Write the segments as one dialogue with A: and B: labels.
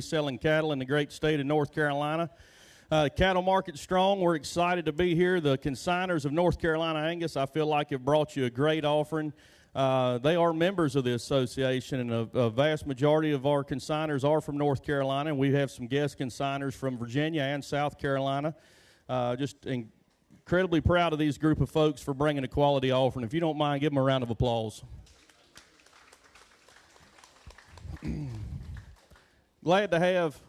A: selling cattle in the great state of North Carolina. Cattle market's strong. We're excited to be here. The consigners of North Carolina Angus, I feel like, have brought you a great offering. They are members of the association, and a vast majority of our consigners are from North Carolina, and we have some guest consigners from Virginia and South Carolina. Just incredibly proud of these group of folks for bringing a quality offering. If you don't mind, give them a round of applause. Glad to have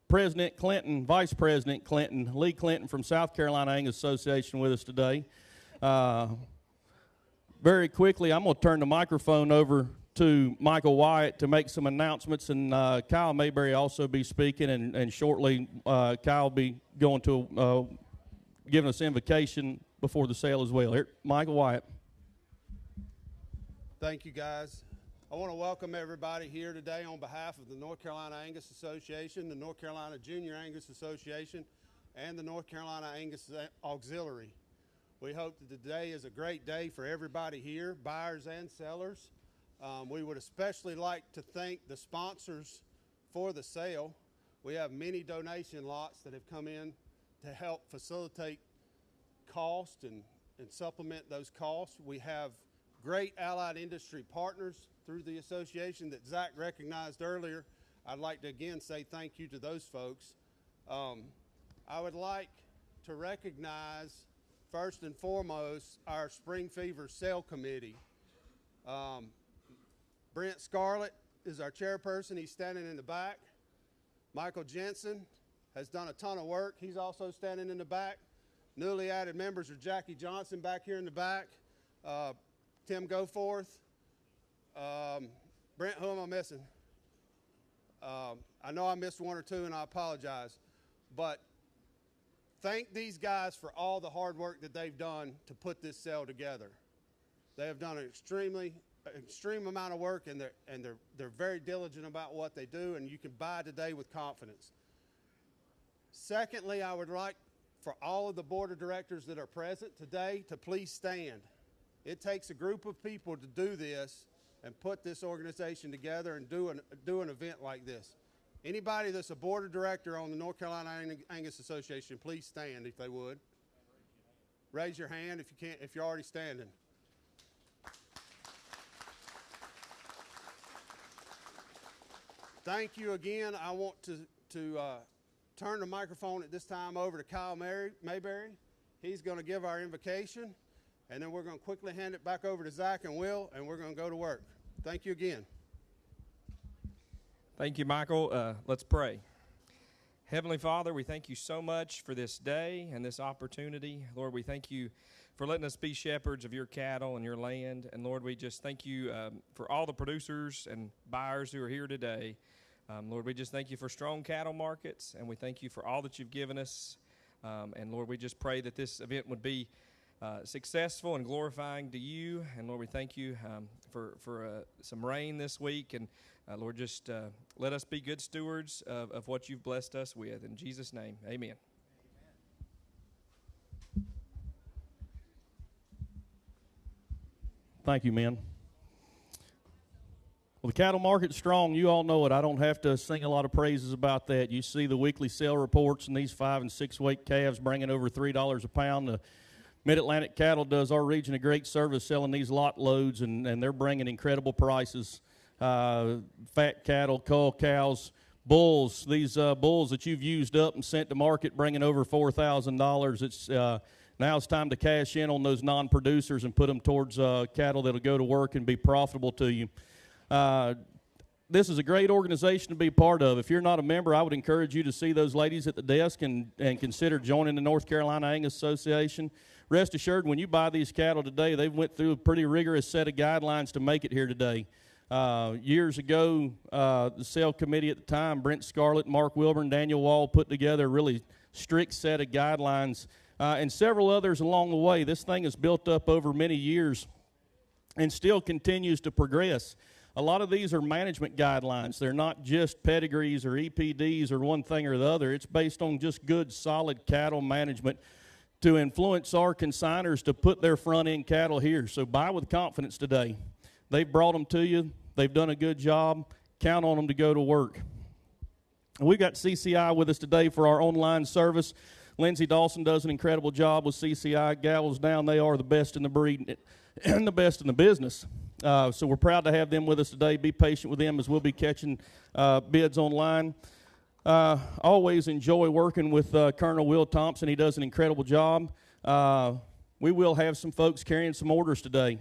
A: President Clinton, Vice President Clinton, Lee Clinton from South Carolina Angus Association with us today. Very quickly, I'm going to turn the microphone over to Michael Wyatt to make some announcements, and Kyle Mayberry also be speaking, and shortly Kyle will be going to giving us invocation before the sale as well. Here, Michael Wyatt.
B: Thank you, guys. I want to welcome everybody here today on behalf of the North Carolina Angus Association, the North Carolina Junior Angus Association, and the North Carolina Angus Auxiliary. We hope that today is a great day for everybody here, buyers and sellers. We would especially like to thank the sponsors for the sale. We have many donation lots that have come in to help facilitate cost and supplement those costs. We have great allied industry partners through the association that Zach recognized earlier. I'd like to again say thank you to those folks. I would like to recognize first and foremost our Spring Fever Sale Committee. Brent Scarlett is our chairperson. He's standing in the back. Michael Jensen has done a ton of work. He's also standing in the back. Newly added members are Jackie Johnson back here in the back, Tim Goforth, Brent, who am I missing? I know I missed one or two, and I apologize. But thank these guys for all the hard work that they've done to put this sale together. They have done an extreme amount of work, and they're very diligent about what they do, and you can buy today with confidence. Secondly, I would like for all of the board of directors that are present today to please stand. It takes a group of people to do this and put this organization together and do an event like this. Anybody that's a board of director on the North Carolina Angus Association, please stand if they would. Raise your hand if you can't, if you're already standing. Thank you again. I want to turn the microphone at this time over to Kyle Mayberry. He's going to give our invocation, and then we're going to quickly hand it back over to Zach and Will, and we're going to go to work. Thank you again.
C: Thank you, Michael. Let's pray. Heavenly Father, we thank you so much for this day and this opportunity. Lord, we thank you for letting us be shepherds of your cattle and your land. And Lord, we just thank you for all the producers and buyers who are here today. Lord, we just thank you for strong cattle markets, and we thank you for all that you've given us. And Lord, we just pray that this event would be successful and glorifying to you. And Lord, we thank you for some rain this week. And Lord, just let us be good stewards of what you've blessed us with. In Jesus' name, amen.
A: Thank you, men. Well, the cattle market's strong. You all know it. I don't have to sing a lot of praises about that. You see the weekly sale reports, and these 5- and 6-weight calves bringing over $3 a pound. The Mid-Atlantic Cattle does our region a great service selling these lot loads, and they're bringing incredible prices. Fat cattle, cull cows, bulls. These bulls that you've used up and sent to market bringing over $4,000. It's now it's time to cash in on those non-producers and put them towards cattle that'll go to work and be profitable to you. This is a great organization to be part of. If you're not a member, I would encourage you to see those ladies at the desk and consider joining the North Carolina Angus Association. Rest assured, when you buy these cattle today, they went through a pretty rigorous set of guidelines to make it here today. Years ago, the sale committee at the time, Brent Scarlett, Mark Wilburn, Daniel Wall, put together a really strict set of guidelines, and several others along the way. This thing has built up over many years and still continues to progress. A lot of these are management guidelines. They're not just pedigrees or EPDs or one thing or the other. It's based on just good, solid cattle management to influence our consigners to put their front-end cattle here. So buy with confidence today. They've brought them to you. They've done a good job. Count on them to go to work. We've got CCI with us today for our online service. Lindsay Dawson does an incredible job with CCI. Gals down, they are the best in the breed and the best in the business. So we're proud to have them with us today. Be patient with them as we'll be catching bids online. Always enjoy working with Colonel Will Thompson. He does an incredible job. We will have some folks carrying some orders today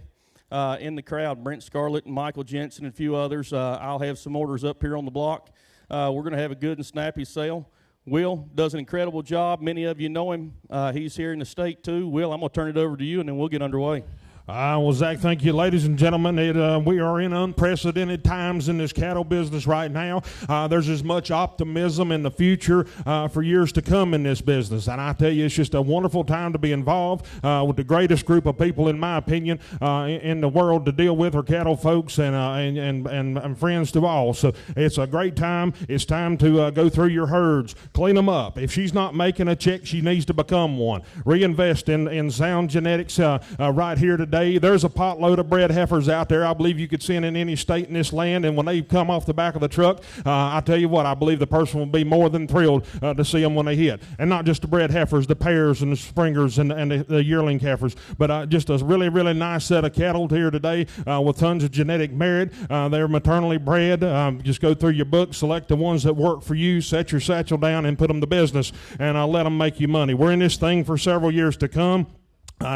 A: in the crowd. Brent Scarlett and Michael Jensen and a few others. I'll have some orders up here on the block. We're going to have a good and snappy sale. Will does an incredible job. Many of you know him. He's here in the state, too. Will, I'm going to turn it over to you, and then we'll get underway.
D: Well, Zach, thank you, ladies and gentlemen. We are in unprecedented times in this cattle business right now. There's as much optimism in the future for years to come in this business. And I tell you, it's just a wonderful time to be involved with the greatest group of people, in my opinion, in the world to deal with, are cattle folks and friends to all. So it's a great time. It's time to go through your herds, clean them up. If she's not making a check, she needs to become one. Reinvest in sound genetics right here today. There's a potload of bred heifers out there I believe you could send in any state in this land, and when they come off the back of the truck, I tell you what, I believe the person will be more than thrilled to see them when they hit. And not just the bred heifers, the pairs and the springers and the yearling heifers, but just a really, really nice set of cattle here today with tons of genetic merit. They're maternally bred. Just go through your book, select the ones that work for you, set your satchel down, and put them to business, and let them make you money. We're in this thing for several years to come.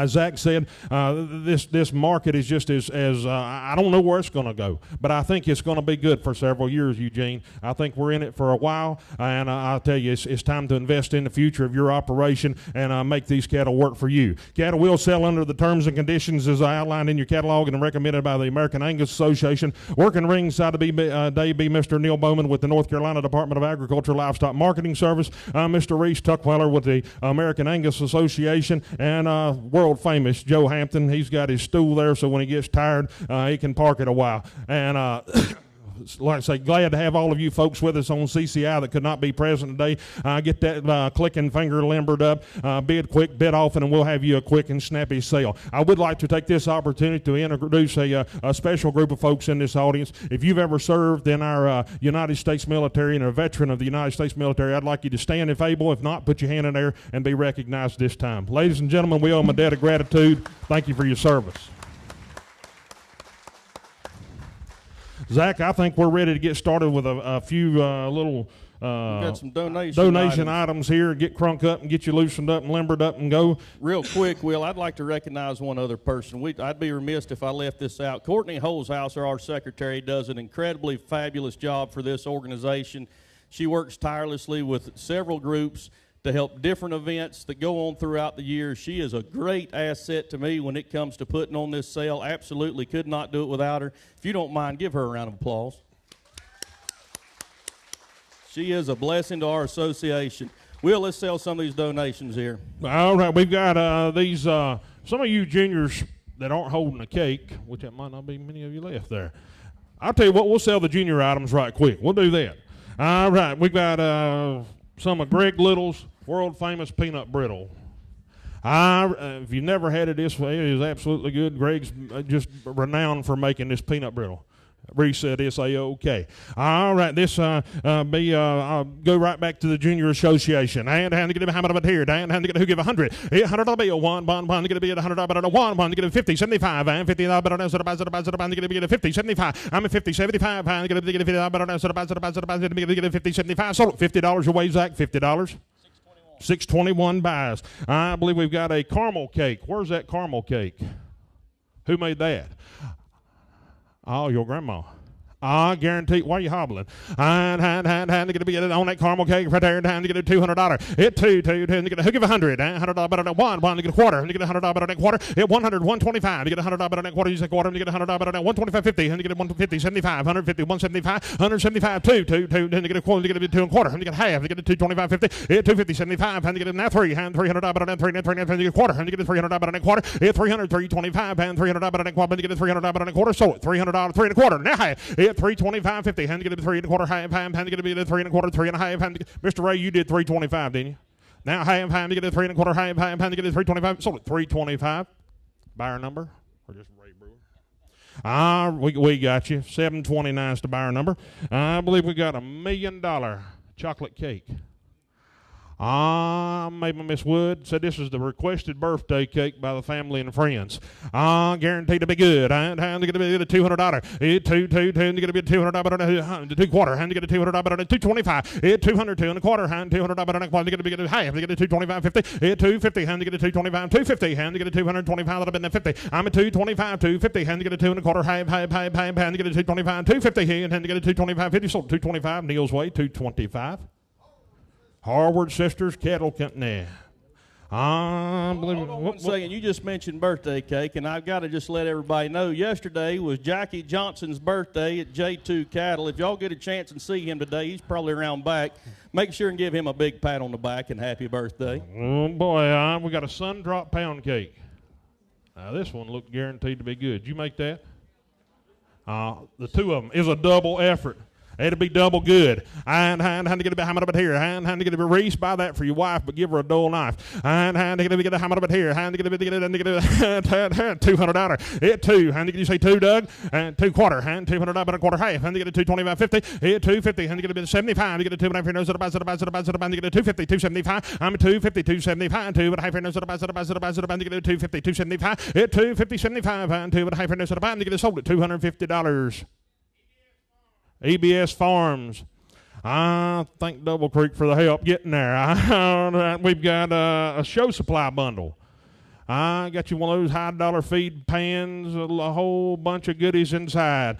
D: Zach said this market is just as I don't know where it's going to go, but I think it's going to be good for several years, Eugene. I think we're in it for a while, and I'll tell you, it's time to invest in the future of your operation and make these cattle work for you. Cattle will sell under the terms and conditions as I outlined in your catalog and recommended by the American Angus Association. Working ringside today be Mr. Neil Bowman with the North Carolina Department of Agriculture Livestock Marketing Service, Mr. Reese Tuckweller with the American Angus Association, and world famous Joe Hampton. He's got his stool there, so when he gets tired, he can park it a while. And like I say, glad to have all of you folks with us on CCI that could not be present today. Get that clicking finger limbered up, bid quick, bid often, and we'll have you a quick and snappy sale. I would like to take this opportunity to introduce a special group of folks in this audience. If you've ever served in our United States military and are a veteran of the United States military, I'd like you to stand if able. If not, put your hand in there and be recognized this time. Ladies and gentlemen, we owe them a debt of gratitude. Thank you for your service. Zach, I think we're ready to get started with a few little
A: got some donation
D: items here. Get crunk up and get you loosened up and limbered up and go.
A: Real quick, Will, I'd like to recognize one other person. I'd be remiss if I left this out. Courtney Holzhauser, our secretary, does an incredibly fabulous job for this organization. She works tirelessly with several groups to help different events that go on throughout the year. She is a great asset to me when it comes to putting on this sale. Absolutely could not do it without her. If you don't mind, give her a round of applause. She is a blessing to our association. Will, let's sell some of these donations here.
D: All right, we've got these, some of you juniors that aren't holding a cake, which there might not be many of you left there. I'll tell you what, we'll sell the junior items right quick. We'll do that. All right, we've got some of Greg Little's world-famous peanut brittle. If you've never had it this way, it is absolutely good. Greg's just renowned for making this peanut brittle. Reese said it's A-OK. All right, this I'll go right back to the Junior Association. And to get how much here? And to get who give $100. $100 bill. One to get a bid $100. One to get a 50, 75. And $50 to get a 50, 75. I'm a 50, 75. And to get a $50 to get a 50, 75. Sold $50 away, Zach. $50. 621 buys. I believe we've got a caramel cake. Where's that caramel cake? Who made that? Oh, your grandma. I guarantee. Why are you hobbling? And to get a bid on that caramel cake right there. Time to get a $200. It two to get a who give $100. $100 better than one to get a quarter. To get $100 better than a quarter. It 100, 125. To get $100 better than a quarter. You say quarter. To get $100 better than 125, 50. And to get a 150, 75, 150, 175, 175, two. Then to get a quarter. To get a 2 1/4. And to get half. To get a 225, 50. It 250, 75. And to get a now 3. And $300 better than 3. And to get a quarter. And to get a $300 better than a quarter. It 300, 325. And $300 better than a quarter. And to get a $300 better than a quarter. Sold it. $300, 3 1/4. Now half. It 325, 50. Hand to get a 3 1/4. Half. Hand to get a 3 1/4. 3 1/2. Mr. Ray, you did 325, didn't you? Now half. Hand to get a 3 1/4. Half. Hand to get a 325. Sold it. 325. Buyer number or just Ray Brewer? We got you. 729 is the buyer number. I believe we got $1 million chocolate cake. Maybe Miss Wood said this is the requested birthday cake by the family and friends. Guaranteed to be good. I'm going to be $200. It's $2 to get a bit $200. 2 quarter. I'm going to get a $200. $225. It's $202 and a quarter. $200. I'm going to get a half. I get a $225. 50. It's $250. I'm going to get a $225. $250. I'm going to get a $225. That'll be $50. I'm a $225. $250. I'm going to get a 2 and a quarter. Half. I'm going to get a $225. $250. And I'm going to get a $225. 50. Sold $225. Neil's Way $225. Harward Sisters Cattle Company.
A: Hold on one second. You just mentioned birthday cake, and I've got to just let everybody know, yesterday was Jackie Johnson's birthday at J2 Cattle. If y'all get a chance and see him today, he's probably around back. Make sure and give him a big pat on the back and happy birthday.
D: Oh, boy, we got a sun drop pound cake. Now, this one looked guaranteed to be good. Did you make that? The two of them is a double effort. It'll be double good. And to get a bit hammer up here. And to get a bit Reese, buy that for your wife, but give her a dull knife. And to get a hammer up here. And to get a $200. It 2. And you say 2, Doug? And 2 quarter. And $200 and a quarter half. And to get a $225. 50. It 250. And to get a bit 75. You get a 2 and a half your nose at about. And you get a 250. 275. I'm a 250. 275. 2 and a half your nose at about. And you get a 250. 275. It 250. 75. And 2 and a half your nose at about. And you get it sold at $250. EBS Farms. I thank Double Creek for the help getting there. We've got a show supply bundle. I got you one of those high-dollar feed pans, a whole bunch of goodies inside.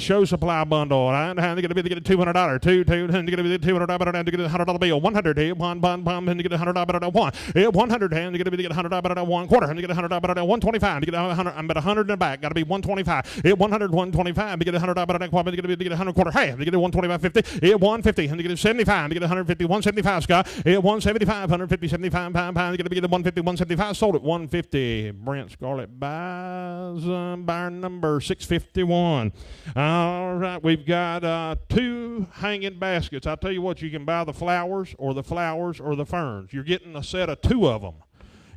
D: Show supply bundle. I'm going to get a $200. $2, and to get a $200 and to get a $100 bill. 100 here, one, and to get a $100 one. 100 and to get a $100 1 quarter, and to get a $100 125. To get 100, I'm at 100 in the back. Got to be 125. 100, 125. To get a $100 quarter, to get a 100 quarter half. To get a 125, 50. 150, and to get a 75. To get a 150, 175. Scott. 175, 150, 75 pound. To get a 150, 175. Sold it. 150. Brent Scarlett buys buyer number 651. All right, we've got 2 hanging baskets. I'll tell you what, you can buy the flowers or the ferns. You're getting a set of 2 of them.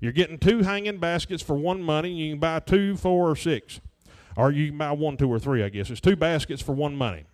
D: You're getting 2 hanging baskets for $1 money. You can buy 2, 4, or 6. Or you can buy 1, 2, or 3, I guess. It's 2 baskets for $1 money.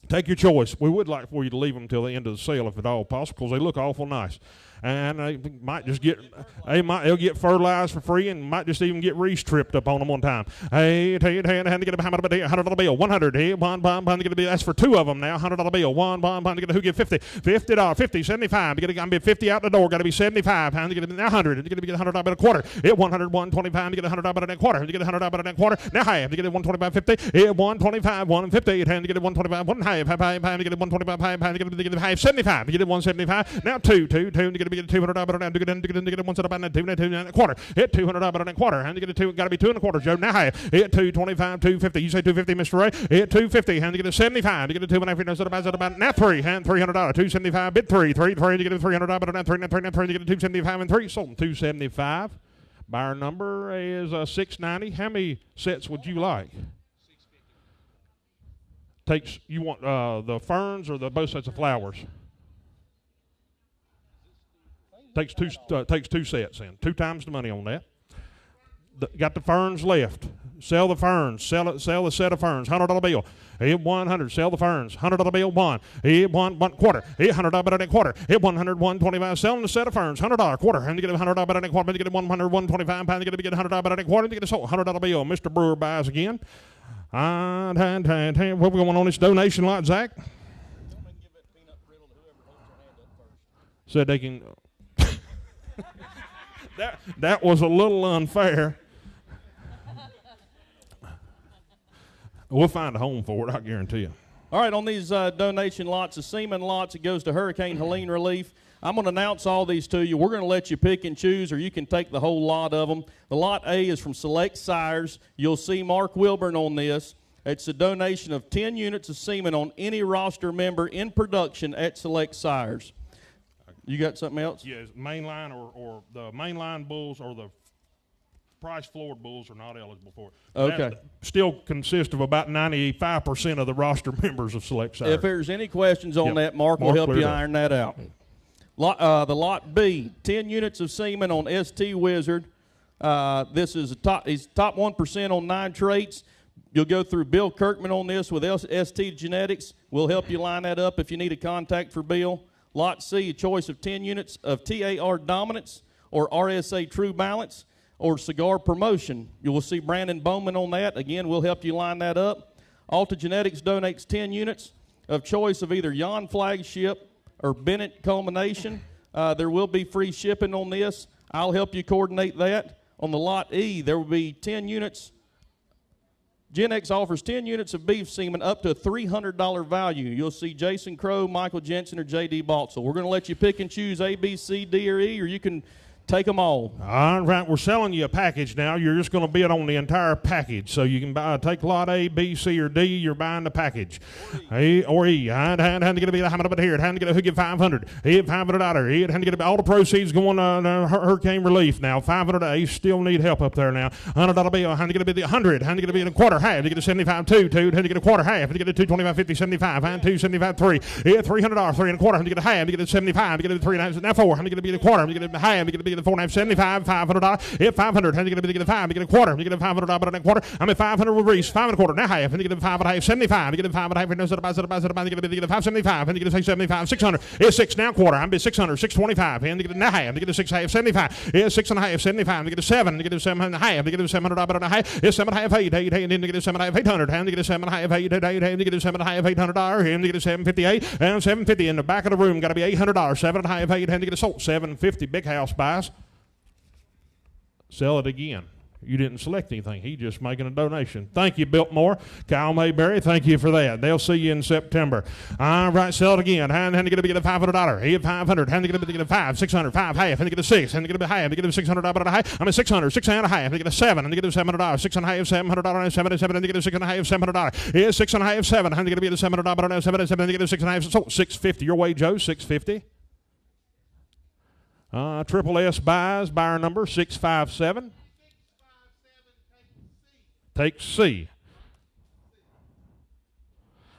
D: Take your choice. We would like for you to leave them until the end of the sale if at all possible, because they look awful nice. And they might just they'll get fertilized for free, and might just even get Reese tripped up on them one time. Hey, tell you, to get a $100 bill, 100. Hey, one, to get a bill. That's for 2 of them now. $100 bill, one, to get a who get 50, $50, 50, 75. To get a 50 out the door, got to be 75. To get a 100, to get a $100 bill a quarter. 100, 125. To get a $100 bill a quarter. To get a $100 bill a quarter. Now half. To get a 125, 50. 125, 150. To get a 125, 1 half. To get a 125, half. To get a half 75. To get a 175. Now 2. To get a $200 and to get a 175 2 and a quarter. Hit $200 and a quarter. And to get a 2, got to be 2 and a quarter. Joe, now half. Hit 225, 250. You say 250, Mr. Ray. Hit 250. And to get a 75. To get a 2 and a half. About now 3 and $300. 275. Bid 3 to get a $300 and 3 to get a 275 and 3. Sold 275. Buyer number is 690. How many sets would you like? You want the ferns or the both sets of flowers? Takes 2 sets in. 2 times the money on that. Got the ferns left. Sell the ferns. Sell the set of ferns. $100 bill. 100. Sell the ferns. $100 bill. 1. 1 quarter. $100 and a quarter. 100, 125. Selling the set of ferns. $100 quarter. And to get a $100 and a quarter. To get a 100, 125 pounds. To get a $100 and a quarter. To get a sold $100 bill. Mr. Brewer buys again. What we going on this donation lot, Zach? Said they can. That was a little unfair. We'll find a home for it, I guarantee you.
A: All right, on these donation lots, the Semen lots, it goes to Hurricane Helene relief. I'm going to announce all these to you. We're going to let you pick and choose, or you can take the whole lot of them. The Lot A is from Select Sires. You'll see Mark Wilburn on this. It's a donation of 10 units of semen on any roster member in production at Select Sires. You got something else?
D: Yes, mainline or the mainline bulls or the price floored bulls are not eligible for it.
A: Okay.
D: That still consists of about 95% of the roster members of Select Sires.
A: If there's any questions on that, Mark will help you iron that out. The Lot B, 10 units of semen on ST Wizard. This is he's top 1% on 9 traits. You'll go through Bill Kirkman on this with ST Genetics. We'll help you line that up if you need a contact for Bill. Lot C, a choice of 10 units of TAR Dominance or RSA True Balance or Cigar Promotion. You will see Brandon Bowman on that. Again, we'll help you line that up. Alta Genetics donates 10 units of choice of either Yon Flagship or Bennett Culmination. There will be free shipping on this. I'll help you coordinate that. On the Lot E, there will be 10 units. Gen X offers 10 units of beef semen up to a $300 value. You'll see Jason Crow, Michael Jensen, or J.D. Baltzel. We're going to let you pick and choose A, B, C, D, or E, or you can take them all.
D: All right, we're selling you a package now. You're just going to bid on the entire package. So you can take lot A, B, C, or D. You're buying the package. A or E. Hand to get a bid. How much here? Hand to get a who get $500. He had $500. He had to get all the proceeds going on hurricane relief. Now $500. You still need help up there now. $100 bill. Hand to get a bid. 100. Hand to get a bid. A quarter. Half. To get a 75. Two. Hand to get a quarter. Half. To get a 225. 50. 75. Hand 2. 75. 3. He had $300. 3 and a quarter. Hand to get a half. To get a 75. To get a 3 and a half. Now 4. Hand to get a bid. A quarter. Hand to get a half. To get a bid. 4 and a half. 75. $500. Hit 500. Hand to get a 5. To get a quarter. To get a $500 and a quarter. I'm at 500 with Reese. 5 and a quarter. Now half. And to get a 5 and a half. 75. To get a 5 and a half. To get a 575. And to get a 75. 600. It's 6 now quarter. I'm at 600. 625. And to get a now half. To get a 6 half. 75. It's 6 and a half. 75. To get a 7. To get a 7 and a half. To get a $700 and a half. It's 7 and a half. 8. And then to get a 7 and a half. 800. And to get a 7 and a half. 8. And to get a 7 and a half. $800. And to get a 758. And 750 in the back of the room. Got to be $800. 7 and a half. 8. And to get a sold. 750. Big house buys. Sell it again. You didn't select anything. He just making a donation. Thank you, Biltmore. Kyle Mayberry, thank you for that. They'll see you in September. All right, sell it again. Hand to get a $500. He had 500. Hand to get a 5. 600. 5 half. Hand to get a 6. Hand to get a half. To get a $600 and a half. I'm at 600. 6 and a half. To get a 7. And to get a $700. 6 and a half. $700. 7 to get a 6 and a half. $700. Here's 6 and a half. 7. Hand to get a $700 and 7 to get a 6 and a half. So 650. Your way, Joe. 650. Triple S buys. Buyer number 657. Take C.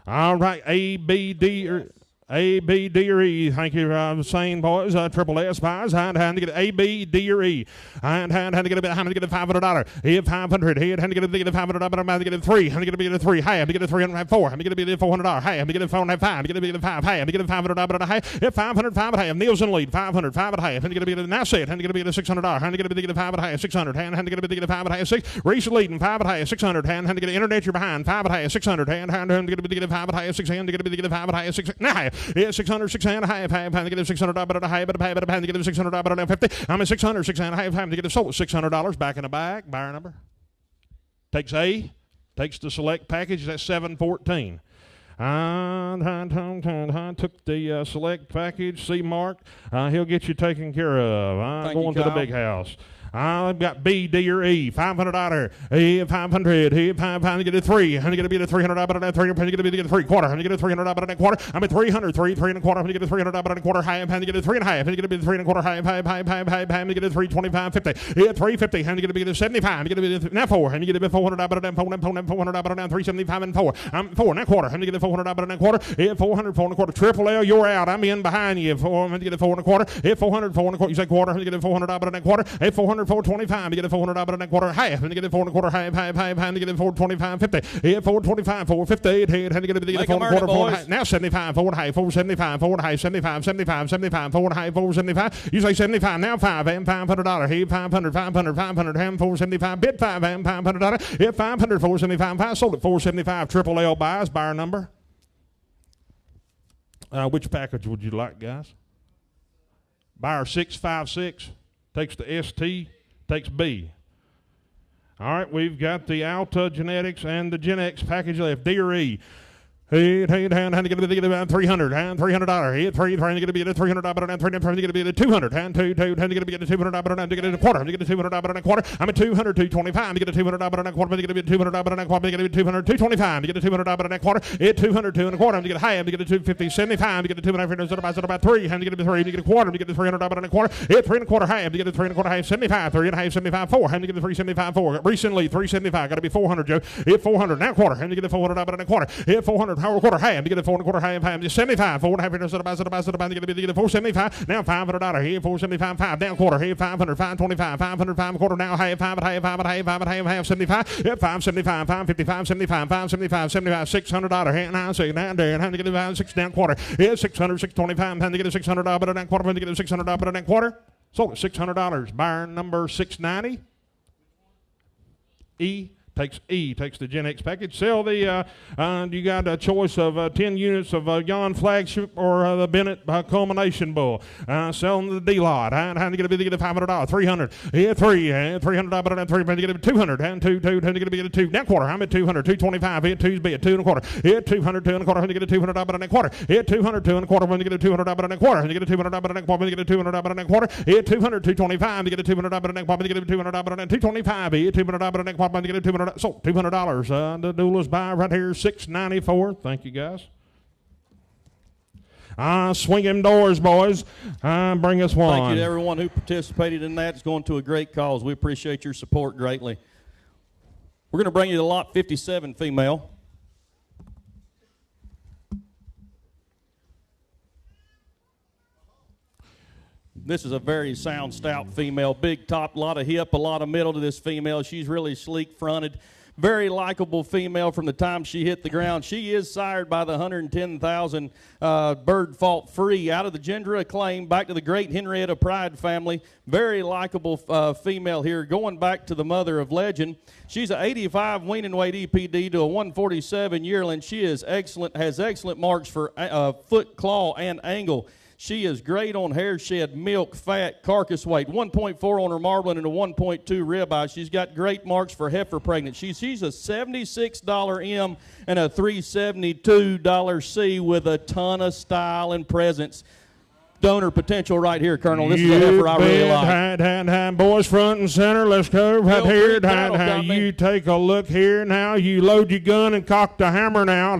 D: All right, A, B, D, or A, B, D, or E. Thank you, same boys. Triple S buys. Hand to get A, B, D, or E. Hand to get a $500. He had 500. He had to get a $500. Hand to get a 3. Hand to get a 3. Half. To get a 300. 4. Hand to get a $400. Half. To get a 4 and a 5. To get a 5. Half. To get a $500 and a half. Hit 500. 5 and a half. Neil's in lead. 500. 5 and a half. Hand to get a now say it. Hand to get a $600. Hand to get a 5 and a half. 600. Hand to get a 5 and a half. 6. Reese leading. 5 and a half. 600. Hand to get internet. You're behind. 5 and a half. 600. Hand to get a 5 and a half. 6 hand to get a 5 and a half. 6 now. Yeah, 600, 6 and a half, hand to get a $600 and a half, hand to get a $600 and a 50. I'm at 600, 6 and a half, time to get a sold. $600 back in the bag. Buyer number. Takes A, takes the select package. That's 714. Took the select package. C mark. He'll get you taken care of. Going to the big house. I've got B, D, or E. $500. E, 500. He 500 to get a 3. I'm going to get a $300 and a 3. I'm going to get a 3 quarter. I'm going to get a $300 and a quarter. I'm at 300. 3 and a quarter. I'm going to get a $300 and a quarter. High. I'm going to get a 3 and a half. I'm going to get a 3 and a quarter. High. I'm going to get a 325. 50. He at 350. I'm going to get a 75. I'm going to get a now 4. I'm going to get a $400 and a 400 and 375 and 4. I'm 4 and a quarter. I'm going to get a $400 and a quarter. He at 400. 4 and a quarter. Triple L, you're out. I'm in behind you. I'm going to get a 4 and a quarter. Hit 400. 4 and a quarter. You say quarter. I'm going to get a $400 and a quarter. Hit 400. 425. You get a $400 and a quarter. Half. And you get a 4 and a quarter. Half. And you get a 425. 50. Hit 425. 450. Hit. And you get a 4 and a quarter. 4 and a half. Now 75. 4 and a half. 475. 4 and a half. 75. 75. 75. 4 and a half. 475. You say 75. Now 5. And $500. Hit 500. 500. 500. And 475. Bid 5. And $500. Hit 500. 475. 5. Sold at 475. Triple L buys. Buyer number. Which package would you like, guys? Buyer 656 takes the ST, takes B. All right, we've got the Alta Genetics and the Gen X package left. D or E. Hand to get a $300. $300. Hit 3. Trying to get a $300 and 3. Trying to get a $200. Hand to get a $200 and to get a quarter. To get a $200 and a quarter. I'm at 200. 225. To get a $200 and a quarter. To get a $200 and a quarter. To get a 200. 225. To get a $200 and a quarter. Hit 200. 2 and a quarter. To get a half. To get a 250. 75. To get a 200. About 3. Hand to get a 3. To get a quarter. To get a $300 and a quarter. Hit 3 and a quarter. Half. To get a 3 and a quarter. Half. 75. 3 and a half. 75. 4. Hand to get a 375. 4. Recently 375. Got to be 400, Joe. Hit 400. Now quarter. Hand to get a $400 and a quarter. Hit 400. quarter half. You get a 4 1/4 half. 75. 4 1/2. You get a 475. Now $500 here. 475. 5 down quarter here. 500. 525. 505 quarter now. Half. 5 half. 75. Yep. 575. 555. 75. 575. 75. $600 here. Now say down there. Time to get a 6 down quarter. Yeah. 600. 625. Time to get a $600 down quarter. Time to get a $600 down quarter. Sold at $600. Buyer number 690. Takes the Gen X package. Sell the, you got a choice of 10 units of Yon flagship or the Bennett culmination bull. Selling the D lot. How to get a $500? 300. Yeah, $300 but then 3. To get a 200. And 2. To get a 2. Now quarter. I'm at 200. 225. Here 2's bid. 2 1/4. Here 200. 2 1/4. To get a $200 but then quarter. Here 200. 2 1/4. When you get a $200 but then quarter. To get a $200 but then quarter. When you get a $200 but then quarter. Here 200. 225. To get a $200 but then quarter. To get a $200 but then 225. Here $200 but then quarter. When you get a $200. So $200. The Doula's buy right here, $694. Thank you, guys. Swing them doors, boys. Bring us one.
A: Thank you to everyone who participated in that. It's going to a great cause. We appreciate your support greatly. We're going to bring you the lot 57 female. This is a very sound, stout female. Big top, a lot of hip, a lot of middle to this female. She's really sleek-fronted. Very likable female from the time she hit the ground. She is sired by the 110,000 bird fault free out of the gender acclaim back to the great Henrietta Pride family. Very likable female here, going back to the mother of legend. She's an 85 weaning weight EPD to a 147 yearling. She is excellent, has excellent marks for foot, claw, and angle. She is great on hair shed, milk, fat, carcass weight. 1.4 on her marbling and a 1.2 ribeye. She's got great marks for heifer pregnancy. She's a $76 M and a $372 C with a ton of style and presence. Donor potential right here, Colonel. This is a heifer I really like.
D: Boys, front and center. Let's go right here. You take a look here now. You load your gun and cock the hammer now.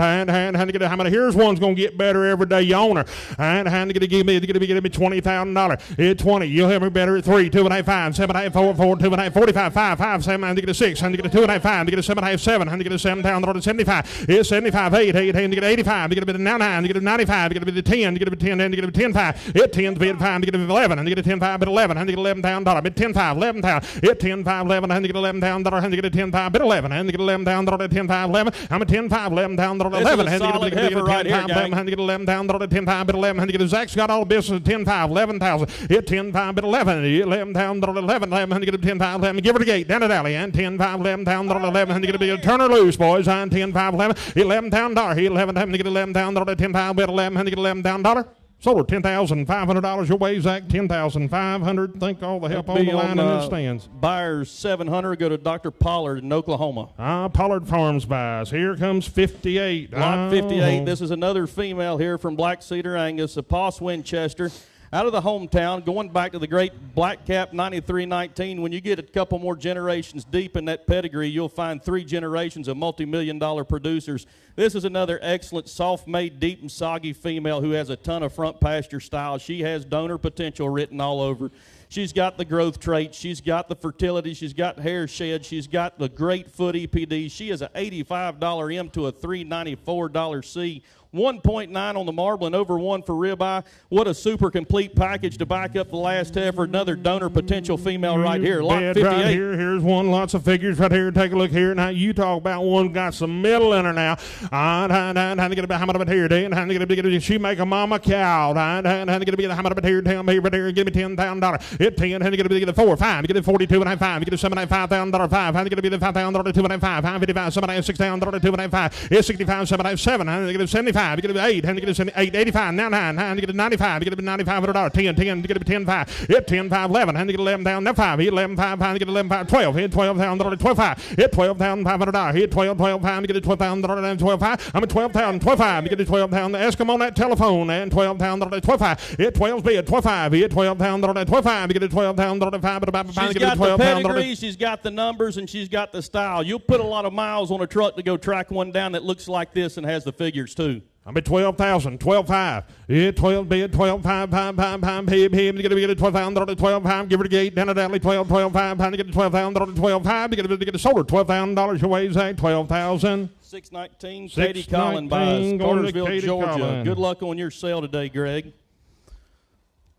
D: Here's one's going to get better every day you own her. To give me $20,000. It's 20. You'll have me better at 3, 2 1/2, 5, 7 1/2, 4, 4, 2 1/2, 45, 5, 5, 7, to get a 6, to get a 2 1/2, 5, to get a 7 1/2, 7, to get a $7,000, 75. It's 75, 8, to get 85, to get a bit of 9, to get a 95, to get a bit of 10, to get a bit of 10, to get a 10, 5. It 10 to be at 5 to get a 11, and to get a 10 5 bit 11, and to get $11,000, bit 10 5, 11,000. It 10 5 11, and to get $11,000, and to get a 10 5 bit 11, and to get $11,000 at 10 5 11. I'm a 10 5 $11,000 11, and to get a 10 5 11, and to get $11,000 at 10 5 bit 11, and to get a Zach's got all the business at 10 5 11,000. It 10 5 bit 11, and to get $11,000 11, and to get a 10 5 11. Give her the gate down at alley, and 10 5 $11,000 11, and to get a turn her loose, boys, and 10 5 11. $11,000 here, 11, and to get $11,000 at 10 5 bit 11, and to get $11,000. Sold her $10,500 your way, Zach. $10,500. Thank all the help on the line in the stands.
A: Buyers 700 go to Dr. Pollard in Oklahoma.
D: Pollard Farms buys. Here comes 58.
A: Lot 58. This is another female here from Black Cedar Angus, a Poss Winchester. Out of the hometown, going back to the great Black Cap 9319. When you get a couple more generations deep in that pedigree, you'll find 3 generations of multi-million-dollar producers. This is another excellent, soft-made, deep and soggy female who has a ton of front pasture style. She has donor potential written all over. She's got the growth traits. She's got the fertility. She's got hair shed. She's got the great foot EPD. She is an $85 M to a $394 C. 1.9 on the marble and over 1 for ribeye. What a super complete package to back up the last heifer. Another donor potential female right here. Lot 58.
D: Right here. Here's one. Lots of figures right here. Take a look here. Now you talk about one got some middle in her now. How to get about how much of it here, Dan? How to get a she make a mama cow. How to get how much of it here? Tell me right here. Give me $10,000. It 10. How to get a 4, 5. Get a 42 and a 5. Get a $5,000. 5. How to get a $5,000 2 and a 5. 555. Somebody has $6,000 2 and a 5. It's 65. Somebody has 7. How to get a 75. You get a 8, and you get a 8, 85, now 9, and you get a 95, you get a $9,500, 10, you get a 10, 5, hit 10, 5, 11, and you get 11 down, now 5, hit 11, 5, you get 11, 5, 12, hit $12,000, 12, 5, hit $12,500, hit 12, 5, you get a $12,000, and 12, 5, I'm at 12,000, 12, 5, you get a 12,000, ask them on that telephone, and $12,000, 12, 5, hit 12 bid, 12, 5, hit $12,000, 12, 5, you get a $12,000, 5, but about
A: she's got the pedigree, she's got the numbers, and she's got the style. You'll put a lot of miles on a truck to go track one down that looks like this and has the figures too.
D: I'm at 12,000, 12,500. Yeah, 12 bid, 12,500, 5,500, him, get it 12,000, 12,500, give her the gate, down at alley, 12,500, get it 12,000, 12,500, get it sold, $12,000 your way, Zach, 12,000.
A: 619, Katie Collin buys, Cartersville, Georgia.
D: Collin.
A: Good luck on your sale today, Greg.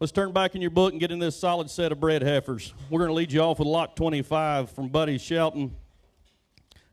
A: Let's turn back in your book and get in this solid set of bred heifers. We're going to lead you off with lot 25 from Buddy Shelton.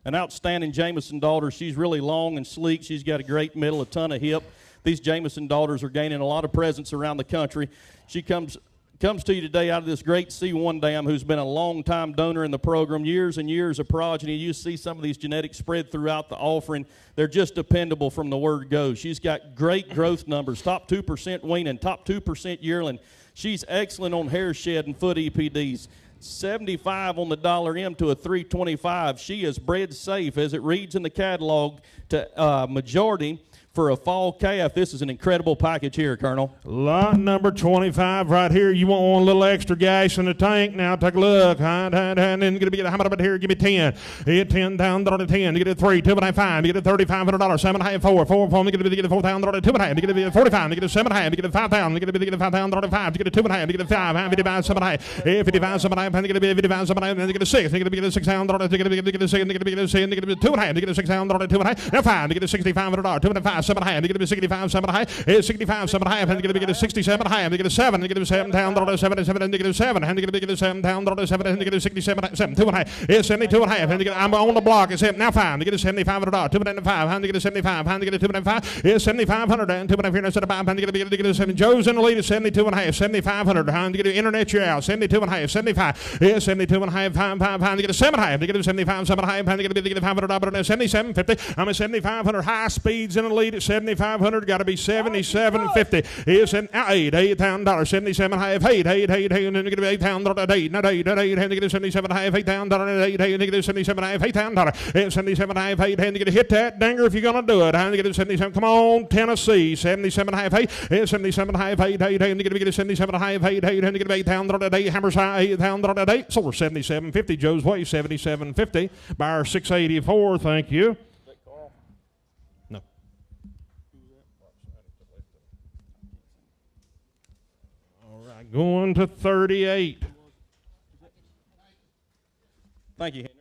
A: An outstanding Jameson daughter. She's really long and sleek. She's got a great middle, a ton of hip. These Jameson daughters are gaining a lot of presence around the country. She comes to you today out of this great C1 dam who's been a long-time donor in the program, years and years of progeny. You see some of these genetics spread throughout the offering. They're just dependable from the word go. She's got great growth numbers, top 2% weaning, top 2% yearling. She's excellent on hair shed and foot EPDs. 75 on the dollar M to a 325. She is bred safe, as it reads in the catalog, to majority for a fall calf. This is an incredible package here, Colonel.
D: Lot number 25 right here. You want one little extra gas in the tank? Now take a look. And then going to be how much about here? Give me 10. Hit 10,000 10. You get it 3, 2.5. You get it $3,500. 7.5, 4, 4, 4. You get it $4,000. 2.5. You get it 45. You get it 7.5. You get it 5,000. You get it 5,000. 5. You get it 2.5. You get it 5. 55, 7.5. 55, 7.5. You get it 55, 7.5. Then you get it 6. You get it 6,000. You get it 6. You get it 6. You get it 2.5. You get it 6,000. 2.5. Now 5. You get it $6,500. 2.5. 7.5. You get it 65, 7.5. 65, 7.5. And you get it 67, high. And you get it 7. You get it 7,000. 7. And you get it 7. And you get it 7,000. 7. And you get it 67, 7. 2.5. It's 72.5. And you get I'm on the block. It's now 5. You get it $7,500. 2.5. And you get it 75. And you get it 2.5. It's 7,500. And 2.5 here instead of 5. And you get it 7. Joe's in the lead at 72.5. 7,500. And you get it internet you're out. 72.5. 75. It's 72.5. 5. And you get it 7.5. You get it 75. 7.5. And you get it $500. 77.50. I'm at 7,500. High speeds in the lead at 7,500. Got to be 77.50. It's an $8,000. 77 half. 8. And then you get it $8,000. 8. Not 8. And you get it 77 half. $8,000. 8. And you get it 77 half. $8,000. 77 half. 8. And you get to hit that dinger if you're gonna do it. And you get it 77. Come on, Tennessee. 77 half. 8. 77 half. 8. And you get it 77 half. 8. And you get it $8,000. 8. Hammers high. $8,000. 8. So we're 77.50. Joe's way 77.50. Buyer 684. Thank you. No. All right, going to 38.
A: Thank you, Henry.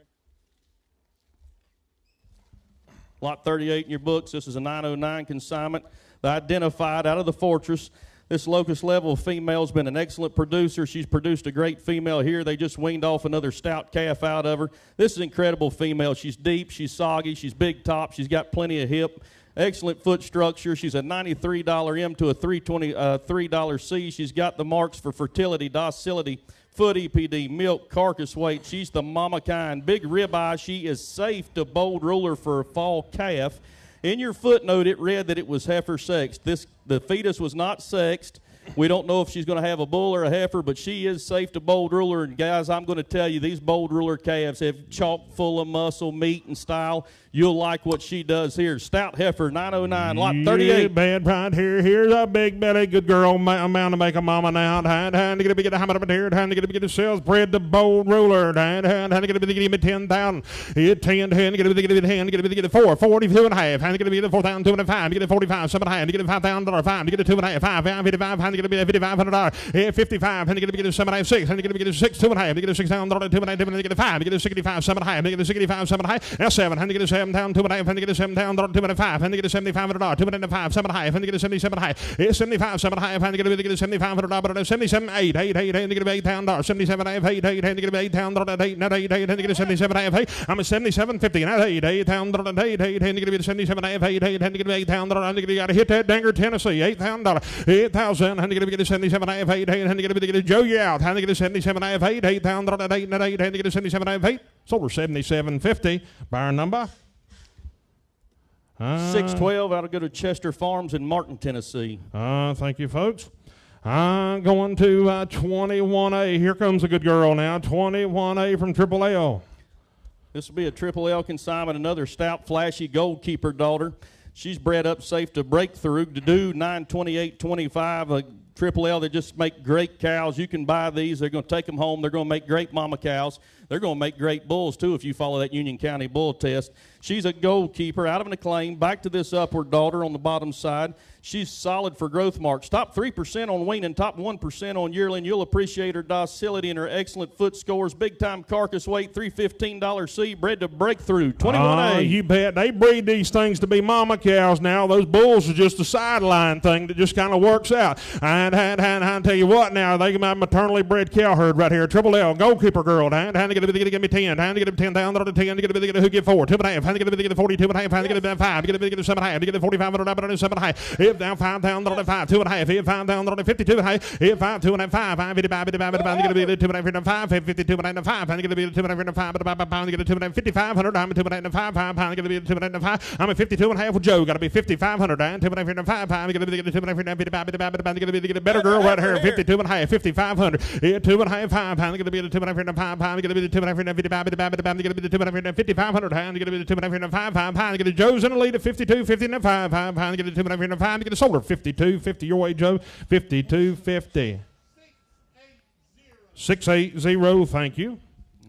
A: Lot 38 in your books. This is a 909 consignment. The identified out of the Fortress. This locust level female's been an excellent producer. She's produced a great female here. They just weaned off another stout calf out of her. This is an incredible female. She's deep, she's soggy, she's big top, she's got plenty of hip. Excellent foot structure. She's a $93 M to a $3 C. She's got the marks for fertility, docility, foot EPD, milk, carcass weight. She's the mama kind. Big ribeye. She is safe to bold ruler for a fall calf. In your footnote, it read that it was heifer sexed. The fetus was not sexed. We don't know if she's going to have a bull or a heifer, but she is safe to bold ruler. And, guys, I'm going to tell you, these bold ruler calves have chock full of muscle, meat, and style. You'll like what she does here. Stout heifer, 909, lot 38.
D: Yeah, bad right here. Here's a big belly, good girl, bound to make a mama now. Time to get a big hammer up here. Time to get a sales bred to bold ruler. Time to get a big 10,000. Hit 10, get a big 10, get a big 4, 42 and a half. Time to get a big 4,205. Get a 45, 7.5. Get a $5,000, 5. Get a 2.5, 5, 55. Time to get a big $5,500. 55. Time to get a big 7.5, 6. Time to get a big 6, 2.5. Get a $6,000, 2.5. Get a 5. Get a 65, 7.5. Get a 65, 7.5. Now 7. Time to get a 7. Down 2.5, and to get a $7,000, 2.5, and to get a $7,500, 2.5, 7.5, and to get a 77.5, it's 75, 7.5, and to get a $7,500, 77, 8, and to get a $8,000, 77, 8, and to get a $8,000, 8, not 8, and to get a 77, 8, I'm a 77.50, not 8, $8,000, 8, and to get a 77, 8, and to get a $8,000, and you got to hit that dinger, Tennessee, $8,000, 8,000, and to get a 77, 8, and to get a Joe you out, and to get a 77, 8, $8,000, 8, not 8, and to get a 77, 8, so we're 77.50, buyer number
A: 612 out of go to Chester Farms in Martin, Tennessee.
D: Thank you, folks. Going to 21A. Here comes a good girl now. 21A from Triple L.
A: This will be a Triple L consignment, another stout, flashy goalkeeper daughter. She's bred up safe to breakthrough to do 928.25. Triple L, they just make great cows. You can buy these. They're going to take them home. They're going to make great mama cows. They're going to make great bulls, too, if you follow that Union County bull test. She's a goalkeeper out of an acclaim. Back to this upward daughter on the bottom side. She's solid for growth marks. Top 3% on weaning, top 1% on yearling. You'll appreciate her docility and her excellent foot scores. Big-time carcass weight, $315 C, bred to breakthrough, 21A.
D: You bet. They breed these things to be mama cows now. Those bulls are just a sideline thing that just kind of works out. And I tell you what now, they got my maternally bred cow herd right here. Triple L, goalkeeper girl. And to give me 10. And to get 10,000 to 10. To get who get 4. 2.5. And to get 42. 2.5. And to get 5. To get 7.5. To get 4,500. 7.5. If down 5,000 to 5. 2.5. If 5,000 to 52. If 5, 2.5. 5. 55. 2.5. 52. 5. And to get 2.5. Pound to get 2.5. I'm a 2.5. Pound to get 2.5. I'm a 52.5 with Joe. Got to be 5,500. And 2.5. Pound to get 2.5. Get a better girl right here. 52.5. 5,500. 2.5. 5. Pound to get 2.5. Pound to get 2.5. Get 5,500. And get 2.5. Pound to get Joe's in the lead at 52. 55. Pound to get 2.5. Get a solar 52. 50 your way, Joe. 52.50. 680. Thank you.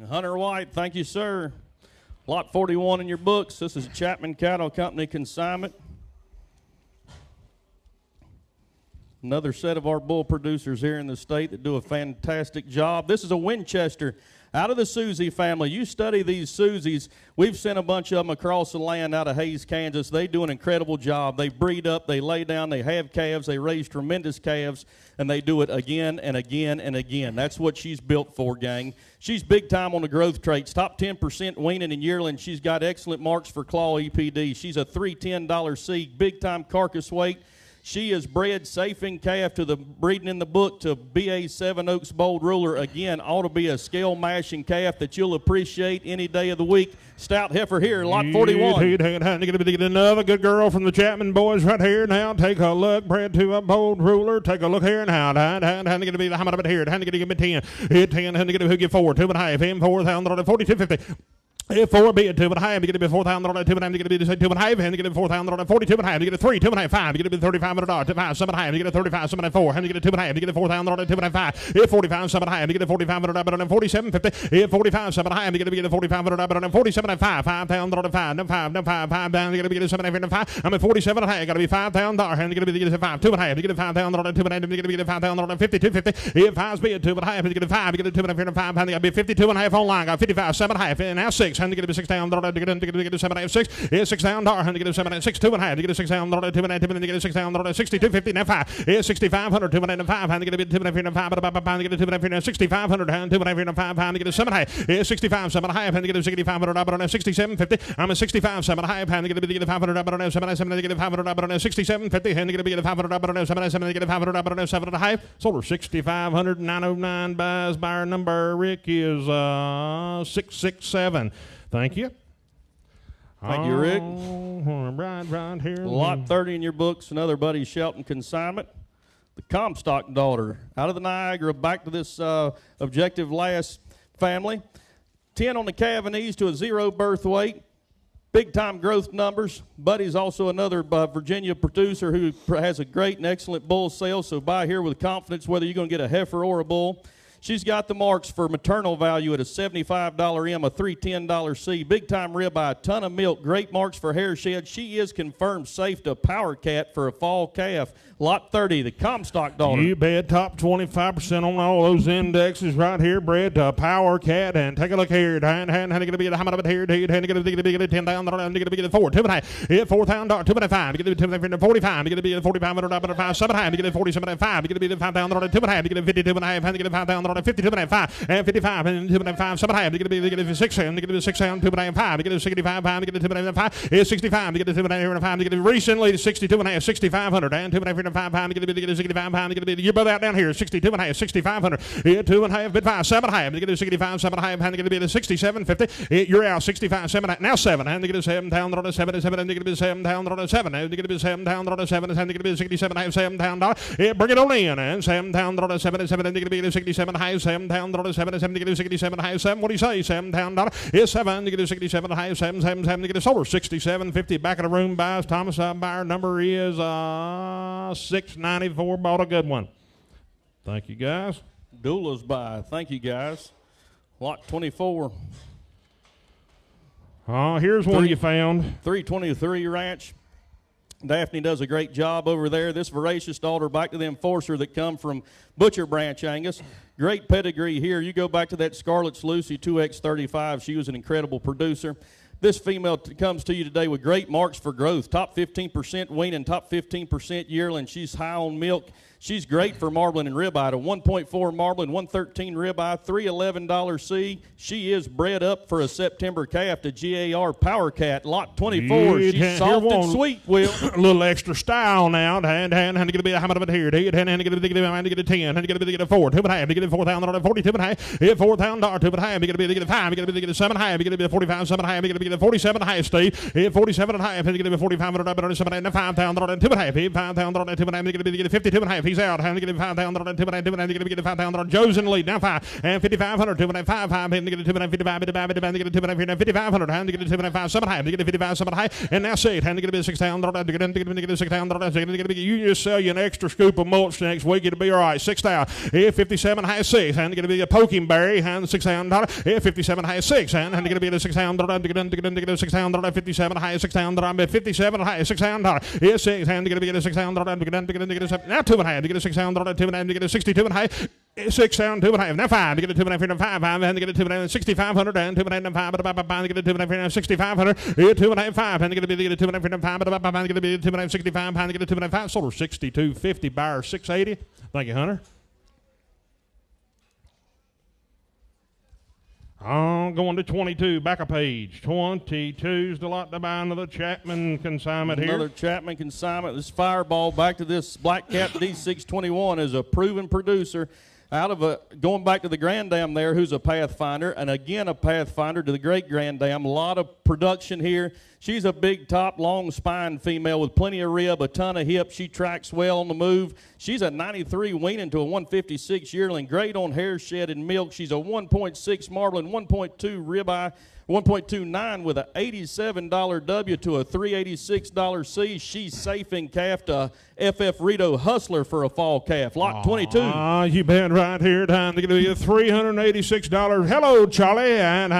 A: Hunter White, thank you, sir. Lot 41 in your books. This is Chapman Cattle Company consignment. Another set of our bull producers here in the state that do a fantastic job. This is a Winchester out of the Susie family. You study these Susies. We've sent a bunch of them across the land out of Hayes, Kansas. They do an incredible job. They breed up, they lay down, they have calves, they raise tremendous calves, and they do it again and again and again. That's what she's built for, gang. She's big time on the growth traits. Top 10% weaning and yearling. She's got excellent marks for claw EPD. She's a $310 C, big time carcass weight. She is bred safing calf to the breeding in the book to BA 7 Oaks Bold Ruler. Again, ought to be a scale mashing calf that you'll appreciate any day of the week. Stout heifer here, lot 41.
D: Another good girl from the Chapman boys right here now. Take a look, bred to a Bold Ruler. Take a look here now. How to be the how much here? How to give me 10? Hit 10. How to get who get 4? 2.5. Him 4,000 42.50. If 4 be at 2.5, you get a 4,000 2.5, you get a 2.5, and you get a 4,000 42.5, you get a 3, 2.5, 5, you get a $3,500, 5, 7.5, you get a 35, 7.4, and you get a 2.5, you get a 4,000 2.5. If 45, 7.5, you get a 4,500 47.50. If 45, 7.5, you get a 4,500 47.5, 5,000 5, no 5, no 5, 5 down, you get a 7.5. I'm at 47.5, got to be $5,000, and you get a 5, 2.5, you get a 5,000 2.5, you get a 5,000 52.50. If 5 be at 2.5, you get a 5, you get a 2.5, and you got to be 52.5 online, got 55, 7.5, and now 6. And to get a 6 down, to get a 7 6 is 6 down, and to get a 7 6 2.5, to get a 6 down, 2.5, to get a 6 down, 62.50 now 5 is 6,500 2.5, and to get a 2.5, to get a 2.5, 6,500 and 2.5, and to get a 7 is 65 7.5, and to get a 6,500 67.50. I'm a 65 7.5, and to get a 500 7 to get a 500 67.50, and to get a 500 7 to get a 500 7.5. Solar 6,500 909 buys by our number. Rick is 667. Thank you.
A: Thank you, Rick.
D: Right here.
A: Lot 30 in your books, another Buddy Shelton consignment. The Comstock daughter, out of the Niagara, back to this objective last family. 10 on the Cavanese to a 0 birth weight. Big-time growth numbers. Buddy's also another Virginia producer who has a great and excellent bull sale, so buy here with confidence whether you're going to get a heifer or a bull. She's got the marks for maternal value at a $75 M, a $310 C. Big-time ribeye, a ton of milk, great marks for hair shed. She is confirmed safe to Power Cat for a fall calf. Lot 30, the Comstock daughter.
D: You bet, top 25% on all those indexes right here, bred to Power Cat. And take a look here. How to get a how much of it here? How to get a 10,000, how to get a 4, 2.5, $4,000, 2.5, get a 45, get a 4,500, 7.5, get a 47.5, get a 5,000, 2.5, get a 52.5, and get a 5,000, 52.5, and 55, and 2.5, 7.5, get a 6, and get a 6, 2.5, get a 65, get a 2.5, is 65, get a 2.5, get a recently 62.5, 6,500, and 2.5, 5, get a 65, get a your brother out down here, 62.5, 6,500, 2.5, bid 5, 7.5, get a 65, 7.5, and get a 67.50, you're out 65, 7, now 7, and get a 7 down, 7, and get a 7 down, 7, and get a 7 down, 7, and get a 67, 7 down, bring it on in, and 7 down, 7, and get a 67 high, 7 down, 7, to get a 67 high, 7, what do you say, 7 down, is 7, to get a 67 high, 7, to get a solar 67.50, back of the room buys, Thomas buyer number is 694, bought a good one. Thank you, guys.
A: Doula's buy. Thank you, guys. Lot 24.
D: Here's one you found.
A: 323 Ranch. Daphne does a great job over there. This voracious daughter back to the enforcer that come from Butcher Branch Angus. Great pedigree here. You go back to that Scarlett's Lucy 2X35. She was an incredible producer. This female comes to you today with great marks for growth. Top 15% weaning, top 15% yearling. She's high on milk. She's great for marbling and ribeye. A 1.4 marbling, 113 ribeye, $311 C. She is bred up for a September calf to GAR Power Cat, lot 24. She's soft and sweet, Will.
D: A little extra style now. Hand to get a bit how much of it here. Hand to get a 10. Hand to get a 4. 2.5. To get a 4,000. 42.5. Hit $4,000. 2.5. To get a 5. To get a 7.5. To get a 45. 7.5. To get a 47.5. Steve. Hit 47.5. To get a 4,500. 7.5. 5,000. 2.5. Hit 5,000. 2.5. To get a 52.5. He's out. Hand to get a 5,000. 2.5. To get a 5,000. Joe's in the lead. Now 5. And 5,500. 2.5. 5. Hand to get a 2.55. To get a 2.5. Hand to get a 2.5. 7.5. To get a 55. 7.5. And now 6. Hand to get a 6,000. To get a 6,000. You just sell you an extra scoop of mulch next week. It'll be all right. 6,000. Hit 57. High 6. Hand to get a poking berry. Hand $6,000. Hit 57. High 6. Hand to get a 6,000. To get a 6,000. 57. High 6,000. 57. High 6,000. Hit 6. Hand to get a 6,000. To get a 7. Now 2.5. To get a 6,000. 2.5. To get a 62. High 6 down. 2.5. Now 5. To get a 2.5. 5. And to get a 2.5. 6,500. And 2.5. 5. To get a 2.5. 6,500. Hit 2.5. 5. And to get a 2.5. 5. To get a 2.5. 65. And to get a 2.5. Sold her 62.50. Buyer 680. Thank you, Hunter. Going to 22, back a page. 22's the lot to buy another Chapman consignment here.
A: Another Chapman consignment. This Fireball, back to this Black Cap D621, is a proven producer out of going back to the Grand Dam there, who's a Pathfinder, and again a Pathfinder to the Great Grand Dam. A lot of production here. She's a big top, long spine female with plenty of rib, a ton of hip. She tracks well on the move. She's a 93 weaning to a 156 yearling. Great on hair shed and milk. She's a 1.6 marbling, 1.2 ribeye, 1.29 with a $87 W to a $386 C. She's safe in calf to FF Rito Hustler for a fall calf. Lot 22.
D: You bet right here. Time to get a $386. Hello, Charlie. And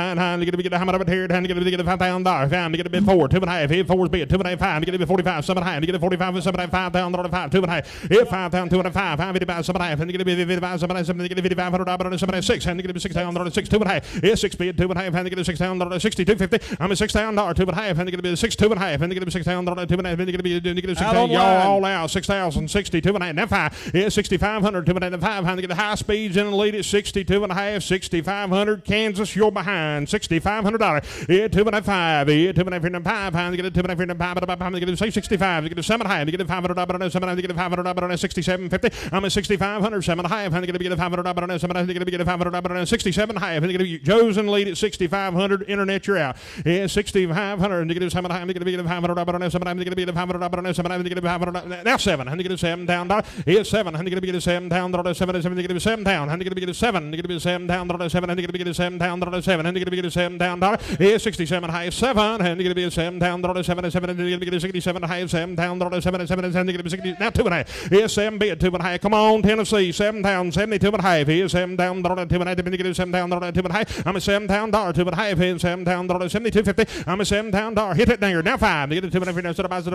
D: to get how much of it here? Time to get a $5,000. Time to get a bit 4. 2.5. Hit 4's bid. 2.5. 5. To get a bit 45. 7.5. To get a 45. 7.5. 5,000. 5. 2.5. Hit 5,000. 2.5. 5. 55. 7.5. And to get a bit 55. 7.5. To get a 5,500. 7.6. And to get a 6,000. 6. 2.5. Hit 6 bid. 2.5. And to get a 6,000. 62.50. I'm a $6,000. 2.5. And to get a bit 6. 2.5. And to get a 6,000. 2.5. And to get a bit 6,000. Y'all all out. 6,000. 62.5. Now 5. Hit 6,500. 2.5. And to get the high speeds in the lead at 62.5. 6,500. Kansas, you're behind. $6,500. Hit 2.5. Hit 2.5. And to get a 2.5. And to get a 65. To get a 7.5. To get a 500. 7.5. To get a 500. 67.50. I'm a 6,500. 7.5. And to get a 500. 7.5. To get a 500. 67.5. And to get a Joe's in the lead at 6,500. Internet, you're out. Yeah, 6,500. And to get a 7.5. To get a 500. 7.5. To get a 500. 7.5. To get a 500. Now 7. And to get a $7,000. Here's 7. And to get a $7,000. 7. To get a $7,000. And to get a 7. To get a $7,000. 7. And to get a $7,000. 7. And to get a $7,000. Here's 67. High 7. And to get a $7,000. 7. 7. And to get a 67. High $7,000. 7. 7. And to get a 60. Now 2.5. Here's 7 bid. 2.5. Come on, Tennessee. 7,000. 72.5. Here's $7,000. 2.5. To get a $7,000. 2.5. I'm a $7,000. 2.5. Here's $7,000. 72.50. I'm a $7,000. Hit it dinger. Now 5. To get a 2.5. To get a 2.5. To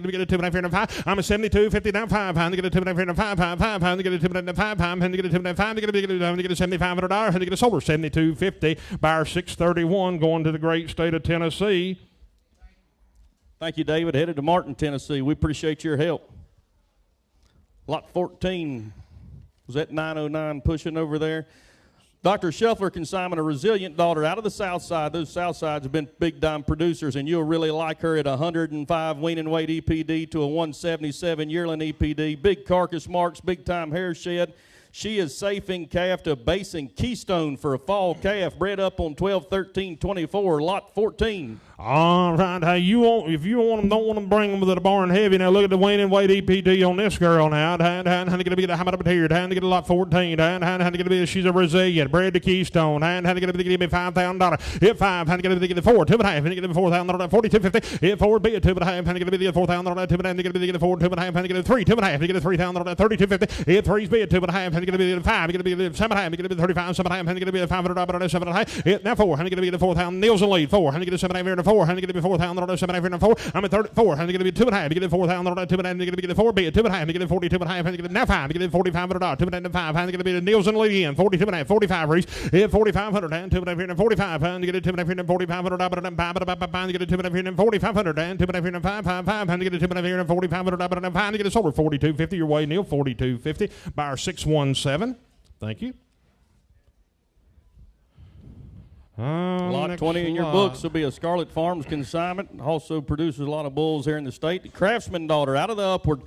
D: get a 2.5. I'm a 72.50. Now 5. To get a 2.5. 5. To get a 2.5. 5. To get a 2.5. To get a $7,500. To get a solar 72.50. Buyer 631 going to the great state of Tennessee.
A: Thank you, David. Headed to Martin, Tennessee. We appreciate your help. Lot 14. Was that 909 pushing over there? Dr. Shuffler consignment, a resilient daughter out of the South Side. Those South Sides have been big-time producers, and you'll really like her at 105 weaning weight EPD to a 177 yearling EPD. Big carcass marks, big-time hair shed. She is safe in calf to basing Keystone for a fall calf, bred up on 12-13-24, lot 14.
D: All right, hey, if you want them, don't want them, bring them to the barn heavy. Now look at the weaning weight EPD on this girl now. How to get a how about here? How to get a lot 14. How to get a she's a resilient, bred to Keystone. How to get a $5,000. Hit 5. How to get a 4. 2.5. How to get a $4,000. 42.50. Hit 4. Be a 2.5. How to get a $4,000. 2.5. How to get a 4. 2.5. How to get a 3. 2.5. How to get a $3,000. 32.50. Hit 3's be a 2.5. How to get a 5. How to get a 7.5. How to get a 35. 7.5. How to get a $500. 7.5. Hit now 4. How to get a 4,000. Niels and lead 4. How to get a 7.5 here to 4. How to get a 4,000. 7.5 4. I'm at 34. How to get a 2.5. Get a 4,000. 2.5. Get a 4. Be a 2.5. Get a 42.5. How to get a now 5. Get a $4,500. 2.5. How to get a Niels and lead again. 42.5. 45 reach. Hit 4,500 and 2.5 here and 45. And get a 2.5 here and 4,500. And get a 2.5 here and 4,500 and 2.5 here and 555. And get a 2.5 here and 4,500. And get a solar 42.50 your way, Neil. 42.50. Buyer 617. Thank you.
A: Lot 20 in your books will be a Scarlet Farms consignment. Also produces a lot of bulls here in the state. The Craftsman daughter out of the upward.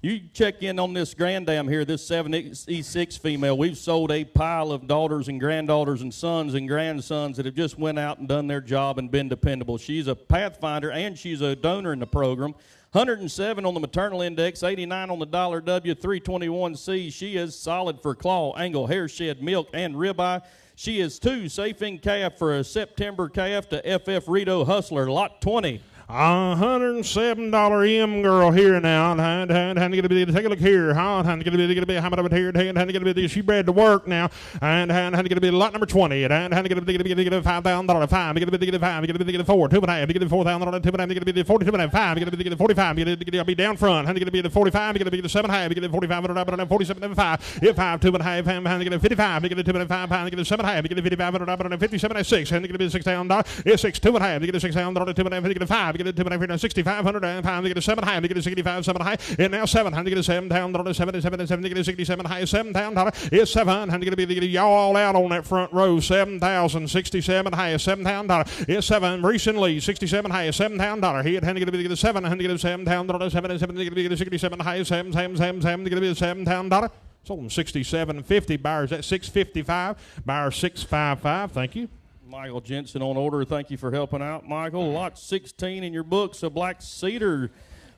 A: You check in on this grandam here, this 7E6 female. We've sold a pile of daughters and granddaughters and sons and grandsons that have just went out and done their job and been dependable. She's a pathfinder and she's a donor in the program. 107 on the maternal index, 89 on the dollar W, 321C. She is solid for claw, angle, hair shed, milk, and ribeye. She is 2 safe-in calf for a September calf to FF Rito Hustler, lot 20.
D: $107 M girl here now. Take a look here. How about here? She bred to work now. And had to get a bit lot number 20. And had to get a $5,000. 5. Get a 5. Get a 4. 2.5. Get a $4,000. 2.5. Get a 42.5. 5. Get a 45. Get a be down front. Had to get a 45. Get a 7.5. Get a 4,500. 47.5. Get 5. 2.5. Had to get a 55. Get a 2.5. Get a 7.5. Get a 5,500. 57.6. Had to get a $6,000. Get 6. 2.5. Get a $6,000. 2.5. Get a 5. Get a 2.5, 6,500, and 5 to get a 7 high, to get a 65, 7 high, and now 7, to get a $7,000, 7 to get a 67 high, $7,000, it's 7, to get y'all all out on that front row, 7,067 high, $7,000, it's 7, recently, 67 high, $7,000, he had to get a 7, to get a $7,000, 7 to get a 67 high, 7 to get a $7,000. Sold them 67.50. Buyers at 655. Buyer 655. Thank you.
A: Michael Jensen on order. Thank you for helping out, Michael. Lot 16 in your books, a black cedar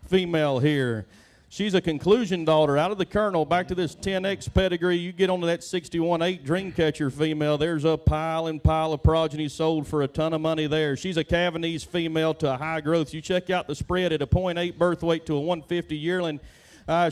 A: female here. She's a conclusion daughter out of the kernel. Back to this 10X pedigree. You get onto that 61.8 Dreamcatcher female. There's a pile and pile of progeny sold for a ton of money there. She's a Cavanese female to a high growth. You check out the spread at a 0.8 birth weight to a 150 yearling.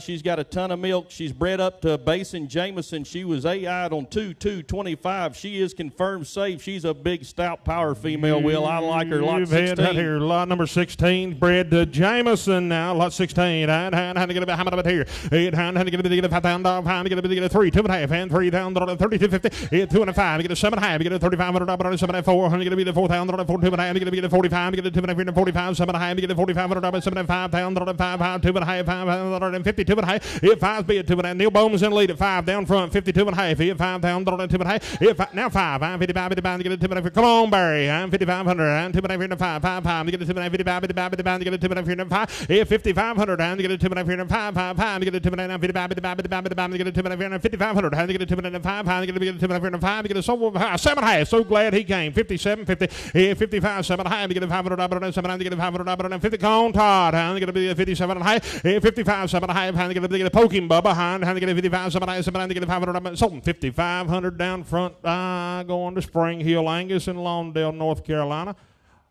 A: She's got a ton of milk. She's bred up to Basin Jameson. She was AI'd on 2/2/25. She is confirmed safe. She's a big, stout power female, Will. I like her. Lot 16.
D: Right here, lot number 16, bred to Jameson now. Lot 16. How to get how about here? How to get a $5,000. How to get a 3, 2.5, and $3,000, 32.50. 2 and a 5. Get a 7.5. Get a $3,500. 7.4. How to get a $4,000. 2.5. Get a 45. Get a 2.5. 45. 7.5. Get a $4,500. 7.5. 5. 2.5. 5. 52 and a half. Hit 5's be at 2.5. Neil Bowman's in the lead at 5 down front. 52 and a half. Hit 5,000 2.5. Hit now 5. I'm 55. 55 to get a 2.5. Come on, Barry. I'm 5,500. I'm 2.5 here 5. 5 to get a 2.5. 55. 55 to get a 2.5 here 5. Hit 5,500. I'm to get a 2.5 here 5. 5 to get a 2.5. 55. 55 to get a 2.5 here 5,500. I'm to get a 2.5 5. How to get a 2.5 here 5 to get a 7.5. So glad he came. 57.50. Hit 55. 7.5 to get a 500. 7 to get a 500. 50 cone Todd. How to get a 57 and a half. Hit 55. 7.5. How to get a poking Bubba. How to get a 55. 7 to get a 500. Sold 5,500 down front. Going to Spring Hill Angus in Lawndale, North Carolina.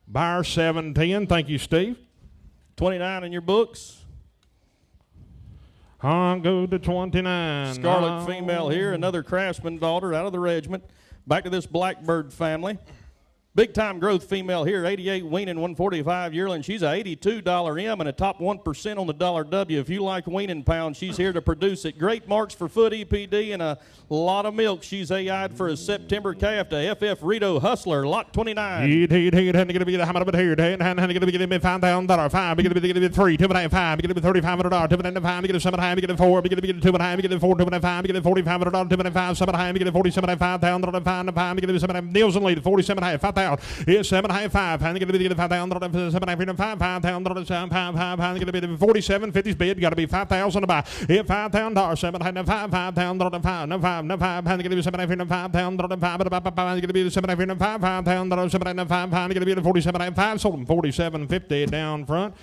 D: Buyer 710. Thank you, Steve.
A: 29 in your books.
D: I'll go to 29.
A: Scarlet female here, another Craftsman daughter out of the regiment. Back to this Blackbird family. Big time growth female here, 88 weaning, 145 yearling. She's a $82 M and a top 1% on the dollar W. If you like weaning pounds, she's here to produce it. Great marks for foot EPD and a lot of milk. She's AI'd for a September calf to FF Rito Hustler, lot 29.
D: Had to get a how about here? Had to get a $5,000. 5. Get a 3. 2.5. 5. Get a $3,500. 2.5. Get a 7.5. Get a 4. Get a 2.5. Get a 4. 2.5. Get a $4,500. 2.5. 7.5. Get a 47.5. 5,000. 5. Get a 7. Niels and lead 47.5. 5,000. $6,000. It's 7.5. Hand to get a $5,000. 7.5. $5,000. Hand to get a 47.50's bid. Got to be $5,000 to buy. Hit $5,000. 7.5. $5,000. No 5. No 5. Hand to get a 7.5. $5,000. 5. Hand to get a 7.5. $5,000. 7.5. Hand to get a 47.5. Sold him 47.50 down front.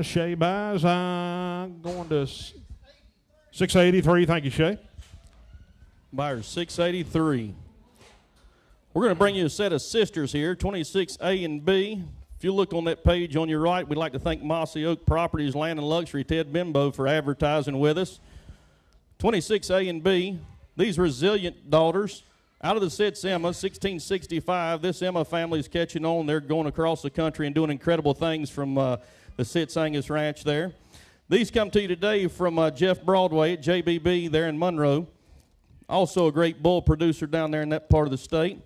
D: Shay buys. Going to 683. Thank you, Shay.
A: Buyers 683. We're going to bring you a set of sisters here, 26A and B. If you look on that page on your right, we'd like to thank Mossy Oak Properties, Land and Luxury, Ted Bimbo, for advertising with us. 26A and B, these resilient daughters. Out of the sits Emma, 1665. This Emma family is catching on. They're going across the country and doing incredible things from the Sits Angus Ranch there. These come to you today from Jeff Broadway at JBB there in Monroe. Also a great bull producer down there in that part of the state.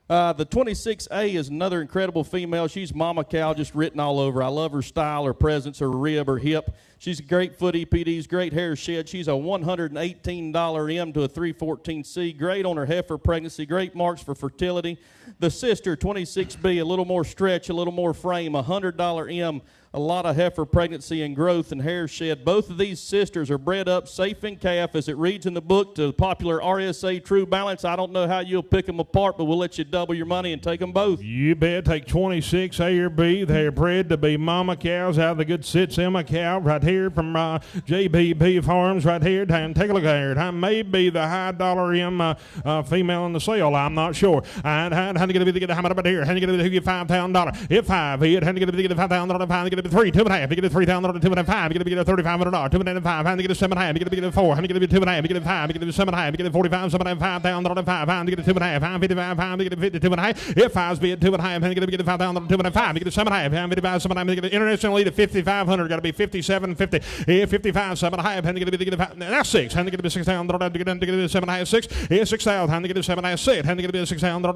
A: The 26A is another incredible female. She's Mama Cow, just written all over. I love her style, her presence, her rib, her hip. She's a great foot EPDs, great hair shed. She's a $118 M to a 314C. Great on her heifer pregnancy, great marks for fertility. The sister, 26B, a little more stretch, a little more frame, $100 M. A lot of heifer pregnancy and growth and hair shed. Both of these sisters are bred up safe in calf, as it reads in the book, to the popular RSA True Balance. I don't know how you'll pick them apart, but we'll let you double your money and take them both.
D: You bet. Take 26A or B. They're bred to be mama cows out of the good Sits Emma cow right here from JBB Farms right here. Take a look at her. Maybe the high dollar M female in the sale. I'm not sure. How to get a how much about here? How to get a $5,000? Hit 5. Hit. How to get a $5,000? How to get a 3, 2.5, you get a $3,000, 2.5, you get a $3,500, 2.5, and you get a 7.5, you get a 4, and you get a 2.5, you get a 5, you get a 7.5, you get a 45, 7.5, $5,000, and you get a 2.5, 55, you get a 52.5, if 5's be at 2.5, and you get a $5,000, 2.5, you get a 7.5, 55, 7.5, you get an international lead of 5,500, got to be 57.50, 55, 7.5, and you get a 5, that's 6, and you get a 6,000, you get a 7.5, 6, 6,000, and you get a 7.5, 6, and you get a 6,000, you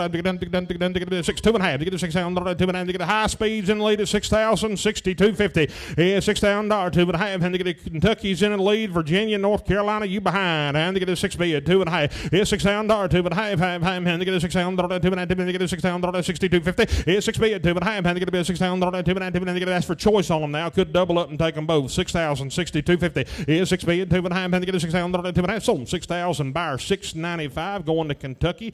D: get a 6, 2.5, you get a 6,000, 2.5, you get a high speeds in the lead of 6,000, 62. $250. Yeah, $6,000, 2.5. And to get a Kentucky's in the lead. Virginia, North Carolina, you behind. And to get a 6B at 2.5. Yeah, $6,000, 2.5. And to get a $6,000, 2.5. And to get a $6,000, $62.50. Yeah, 6B at 2.5. And to get a $6,000, 2.5. And to get to ask for choice on them now. Could double up and take them both. $6,000, $62.50. Yeah, 6B at 2.5. And to get a $6,000, 2.5. Sold them $6,000. Buyer $695 going to Kentucky.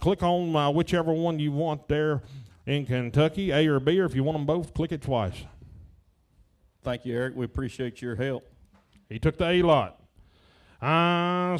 D: Click on whichever one you want there in Kentucky, A or B, or if you want them both, click it twice.
A: Thank you, Eric. We appreciate your help.
D: He took the A lot.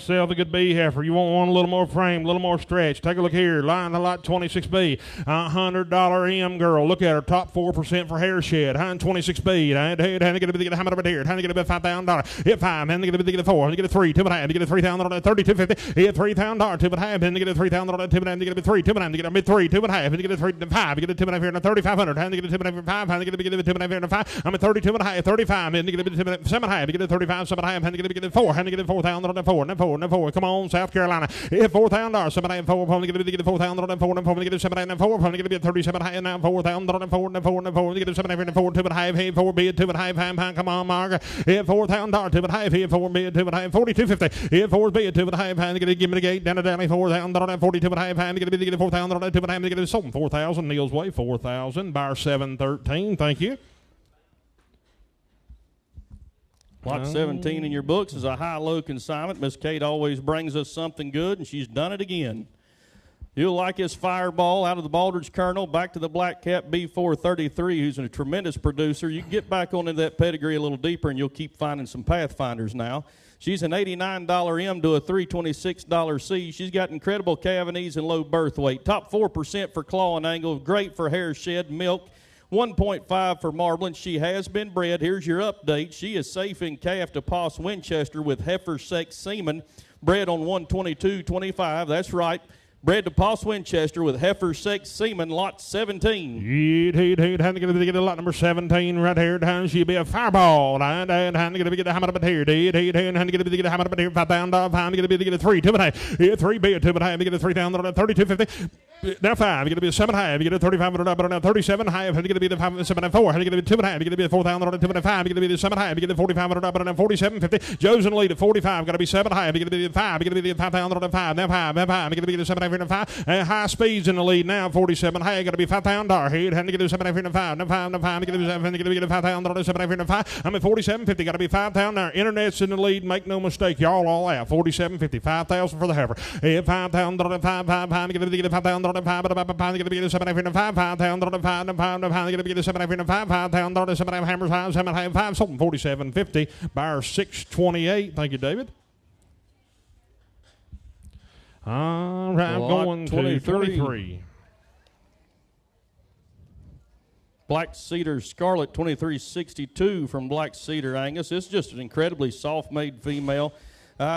D: Sell the good B heifer. You want one a little more frame, a little more stretch. Take a look here. Line the lot 26B. $100 M girl. Look at her. Top 4% for hair shed. 26B. How to get how much about here? How to get about $5,000. Hit 5. How to get a 4. How to get a 3. 2.5. To get a $3,000. $32.50. Hit $3,000. 2.5. How to get a $3,000. 2.5. To get a 3. 2.5. To get a mid 3. 2.5. How to get a 3. 5. Get a 2.5 here. $3,500. How to get a 2.5 5. How to get a 2.5 here. 5. I'm at 32.5. 35. And to get a 7.5. To get a 35. 7.5. How to get a 4. How to get a 4,000. Four. Come on, South Carolina. $4,000. $7.4. Probably get a $4,000. Probably get a $7.4. Probably get a 37 high now. $4,000. $4. Get a 7.4. 2.5. 4 be 2.5. Come on, Mark. $4,000. 2.5. 4 be 2.5. 42.50. 4 be 2.5. And get a give me the gate down to Downey. $4,000. 42.5. And get a $4,000. 2.5. Get a sold 4,000. Neil's Way 4,000. Buyer 713. Thank you.
A: Lot 17 in your books is a high-low consignment. Miss Kate always brings us something good, and she's done it again. You'll like his Fireball out of the Baldridge Colonel, back to the Black Cap B433, who's a tremendous producer. You can get back on into that pedigree a little deeper, and you'll keep finding some Pathfinders now. She's an $89 M to a $326 C. She's got incredible cavities and low birth weight. Top 4% for claw and angle, great for hair shed, milk. 1.5 for marbling. She has been bred. Here's your update. She is safe in calf to Poss Winchester with heifer sex semen, bred on 122.25. That's right. Bred to Poss Winchester with heifer sex semen, lot 17.
D: How to get a lot number 17 right here. How she'll be a Fireball. How to get a how much about here? How to get a how much about here? $5,000. How to get a 3. 2.5. 3 be a 2.5. Get a $3,000. $32.50. Now 5, you're going to be a 7.5, you get a 3,500, now 37.5, you're going to be the 7.4, you're going to be 2.5, you're going to be the 4,000, 2.5, you're going to be the 7.5, you get the 4,500, now 47.50, Joe's in the lead at 45, going to be 7.5, you're going to be the 5, you're going to be the 5,000, 5, now 5, you're going to be the 7.5, 5, high speeds in the lead now, 47, you're going to be 5,000, here, and you get the 7.5, 5, now 5, now 5, you're going to be the 5,000, 7.5, 5, I'm at 47.50, got to be 5,000, now internet's in the lead, make no mistake, y'all all out, 47.50, 5,000 for the heifer, 5,000, 5, 5, 5, you're going to be the 5,000, 5, you're going to be the 7.5, 5, 5,000, 5, 5, you're going to be the 7.5, 5, 5,000, 7.5, hammers, 5, 7.5, 5, sold 47.50, buyer 628. Thank you, David. All right, going to 23.
A: Black Cedar Scarlet 2362 from Black Cedar Angus. It's just an incredibly soft-made female.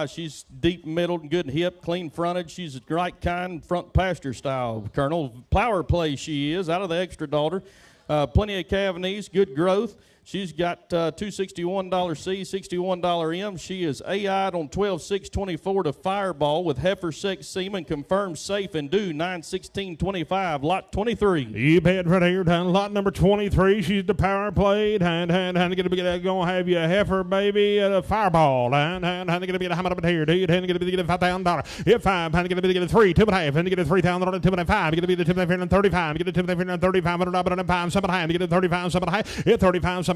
A: She's deep middled, good hip, clean fronted. She's the right kind, front pasture style, Colonel. Power play she is, out of the extra daughter. Plenty of calf knees, good growth. She's got $261 C, $61 M. She is AI'd on 12/6/24 to Fireball with heifer sex semen, confirmed safe and due 9/16/25, lot 23.
D: You bet right here, down lot number 23. She's the power played. And going to have you a heifer, baby, a Fireball. And going to be the how much here? And going to be the $5,000. Hit 5. And going to be the 3, 2.5. And get a 3,000 on 2.5. Going to be the 2.35. Get a 2.35 and 5, 7.5. Get a 35, 7.5. Hit 35, 7.5. I'm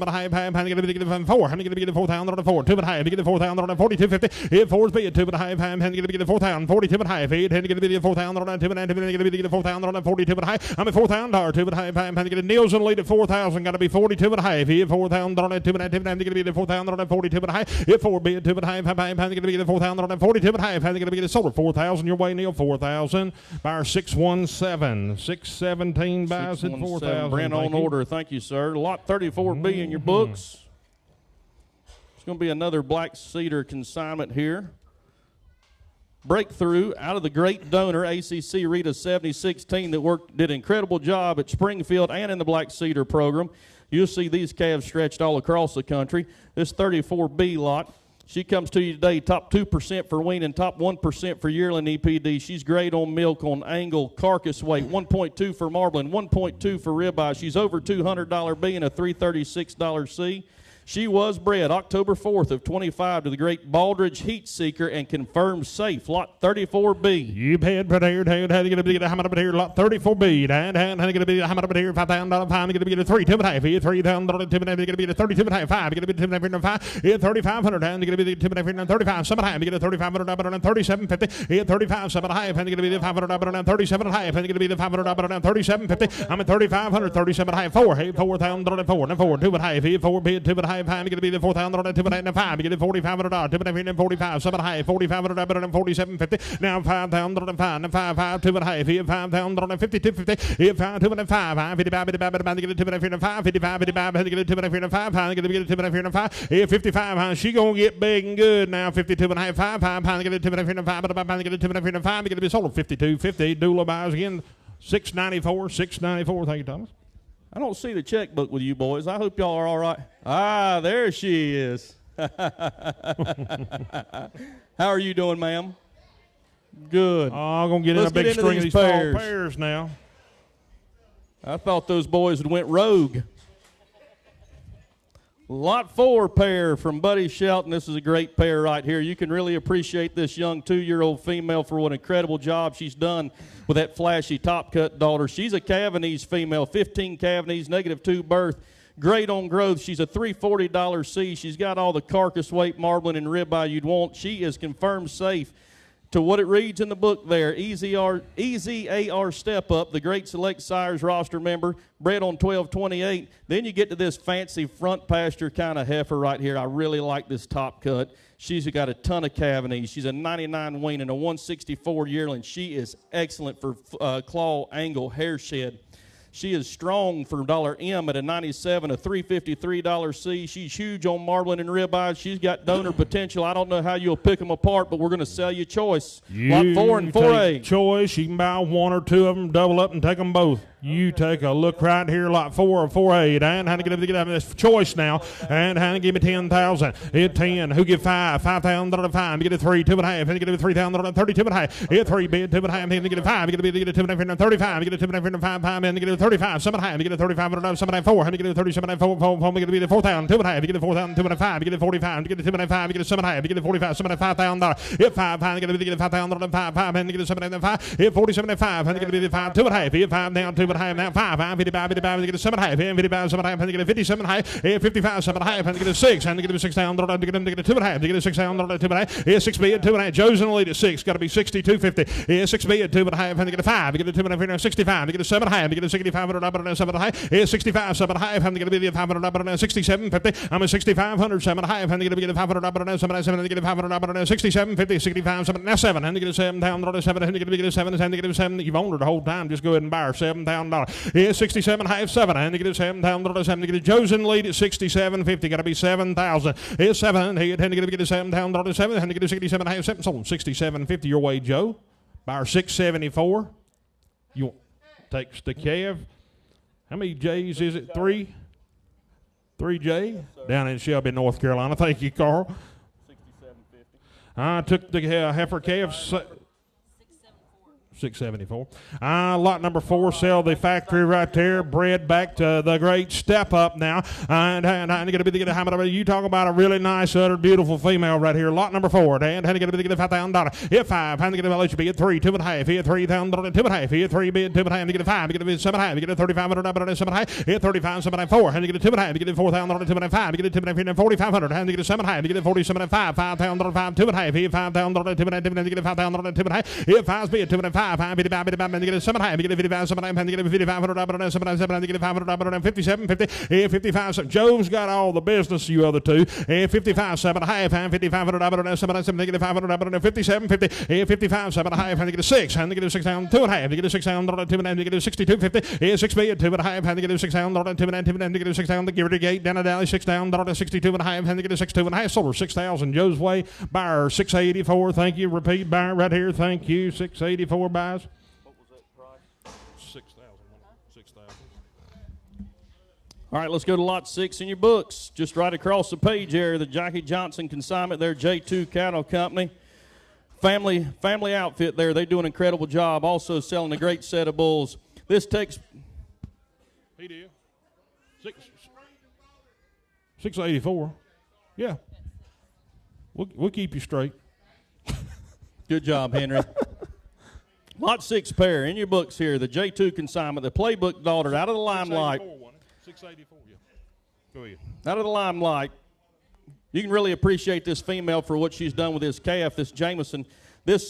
D: going to get the 4. I'm going to get the 4,000 on the 4. 2.5. You get the 4,000 on 42.50. Hit 4's be at 2.5. I'm going to get the 4,000. 42.5. Hit and get the 4,000 on 2.5. I'm going to get the 4,000 on 42.5. I'm at $4,000. 2.5. I'm going to get Neil's in the lead at 4,000. Got to be 42.5. Hit 4,000 on 2.5. I'm going to get the 4,000 on 42.5. Hit 4 be at 2.5. I'm going to get the 4,000 on 42.5. I'm going to get the solar 4,000. Your way, Neil. 4,000. Buyer 617. 617 buys at 4,000.
A: Brent on order. Thank you, sir. Lot 34B in your books. It's going to be another Black Cedar consignment here. Breakthrough out of the great donor, ACC Rita 7016, that did an incredible job at Springfield and in the Black Cedar program. You'll see these calves stretched all across the country. This 34B lot, she comes to you today, top 2% for weaning, top 1% for yearling EPD. She's great on milk, on angle, carcass weight, 1.2 for marbling, 1.2 for ribeye. She's over $200 B and a $336 C. She was bred October 4th of 25 to the great Baldridge Heat Seeker and confirmed safe. Lot 34B.
D: You bet, but here, how do you get a how much here? Lot 34B. And how do you get a bid? How much here? $5,000. 5. You get a 3, 2.5. Here, $3,000. 2.5. You get a bid 32.5. 5. You get a bid 2.5. Here, 3,500. And you get a bid 2.5. 35. 7.5. You get a 3,500. 37.50. Here, 35. 7.5. And you get a bid 500. 37.5. And you get a bid 500. 37.50. I'm at 3,500. 37.5. 4. Hey, 4,000. 4. Now 4. 2.5. Here, 4 bid 2.5. You're going to be the 4,000 on 2.5. You get the $4,500. 2.5 45. 7.5. 4,500. 47.50. Now 5,000 on 5. Now 5. 2.5. Here 5,000 on 52.50. Here 5. 2.5. 55. 55. You get a 2.5. 55. 55. You get a 2.5. You get a 2.5. Here 55. She going to get big and good now. 52.5. 5. You get a 2.5. You get a 2.5. You get to be sold 52.50. Dula buys again. 694. 694. Thank you, Thomas.
A: I don't see the checkbook with you boys. I hope y'all are all right. Ah, there she is. How are you doing, ma'am? Good.
D: Oh, I'm going to get in a big string of these tall pairs now.
A: I thought those boys had went rogue. Lot 4 pair from Buddy Shelton. This is a great pair right here. You can really appreciate this young 2-year-old female for what an incredible job she's done with that flashy top cut daughter. She's a Cavanese female, 15 Cavanese, -2 birth. Great on growth. She's a $340 C. She's got all the carcass weight, marbling, and ribeye you'd want. She is confirmed safe to what it reads in the book there. Easy AR Step Up, the great Select Sires roster member, bred on 12/28. Then you get to this fancy front pasture kind of heifer right here. I really like this top cut. She's got a ton of Cavanese. She's a 99 wean and a 164 yearling. She is excellent for claw, angle, hair shed. She is strong for $M at a 97, a $353 C. She's huge on marbling and ribeye. She's got donor potential. I don't know how you'll pick them apart, but we're going to sell you choice. Lot 4 and 4A.
D: Choice. You can buy 1 or 2 of them, double up, and take them both. You take a look right here, lot 4 or 4A, and how to get this choice now, and how to give me 10,000. Hit 10. Who give 5? $5,000. Get a 3, 2.5. And get a $3,000. 32.5. Hit 3 bid 2.5. And get a 5. Get a 2.5. 35. Get a 2.5. 5. And get a 35. 7.5. Get a 35. 7.4. And get a 37. 4. Get a 4,000. 2.5. Get a 4,000. 2.5. Get a 45. Get a 2.5. Get a 7.5. Get a 45. $5,000. Hit 5. And get a 5,000. 5. And get a 7.5. Hit 47.5. And get a 5. 2.5. Hit 5 down 2.5. Now 5, 55, 55, get a 7.5, 55, 7.5, and get a 57.5, 55, 7.5, and get a 6, and get a 6 down, get a 2.5, get a 6 down, 2.5, 6 B at 2.5, Joe's in the lead at 6, got to be 62.50, 6 B at 2.5, and get a 5, get a 2.5, 65, get a 7.5, get a 65, 7.5, 65, 7.5, and get a 500, 67.50, I'm a 6,500, 7.5, and get a 500, 7.7, and get a 500, 67.50, 65, 7, now 7, and get a 7 down, 7, and get a 7, and get a 7, you've owned her the whole time, just go ahead and buy her $7,000. Here's 67.5, 7, and get a 7,000, 7, get a Joe's in the lead at 67.50, got to be 7,000. Here's 7, and get a 7,000, 7, and get a 67.5, 7, sold 67.50 your way, Joe. Buy her 674. You want takes the calf. How many J's is it? 3? 3 J? Down in Shelby, North Carolina. Thank you, Carl.
A: 67.50.
D: I took the heifer calf. 674. Lot number 4, sell the factory right there. Bred back to the great step up now. And going to be how much you talk about a really nice, utter, beautiful female right here. Lot number 4. And going to be $5,000. Hit 5. And going to let you be at 3, 2.5. Hit $3,000. 2.5. Hit 3 bid 2.5. And get a 5. Get a 7.5. Get a 3,500. 7.5. Hit 35. 7.4. And get a 2.5. Get a 4,000. 2.5. Get a 2.5. 4,500. And get a 7.5. Get a 47.5. 5,000. 5. 2.5. Hit 5,000. 2.5. Get a 5,000. 2.5. Hit 5 bid 2.5. 5, 55, 55, and get a 7.5, get a 55, 7.5, and get a 5,500, 7.7, and get a 500, 57, 50, 55. Joe's got all the business, you other two. 55, 7.5, and 5,500, 7.7, and get a 500, 57, 50, 55, 7.5, and get a 6, and get a 6 down, 2.5, get a 6 down, 2.5, and get a 62, 50, 6 B at 2.5, and get a 6 down, 2.5, and get a 6 down, give her the gate, down a dally, 6 down, 62.5, and get a 6.2.5, sold her 6,000. Joe's way, buyer 684, thank you. Repeat buyer right here, thank you. 684 buys.
A: What was that price?
D: 6,000. 6,000.
A: All right, let's go to lot 6 in your books. Just right across the page here, the Jackie Johnson consignment there, J2 Cattle Company. Family outfit there. They do an incredible job. Also selling a great set of bulls. This takes...
D: He did. 684. Yeah. We'll keep you straight.
A: Good job, Henry. Lot 6 pair in your books here. The J2 consignment, the playbook daughter, out of the limelight.
D: 684, yeah. Go ahead.
A: Out of the limelight. You can really appreciate this female for what she's done with this calf, this Jameson. This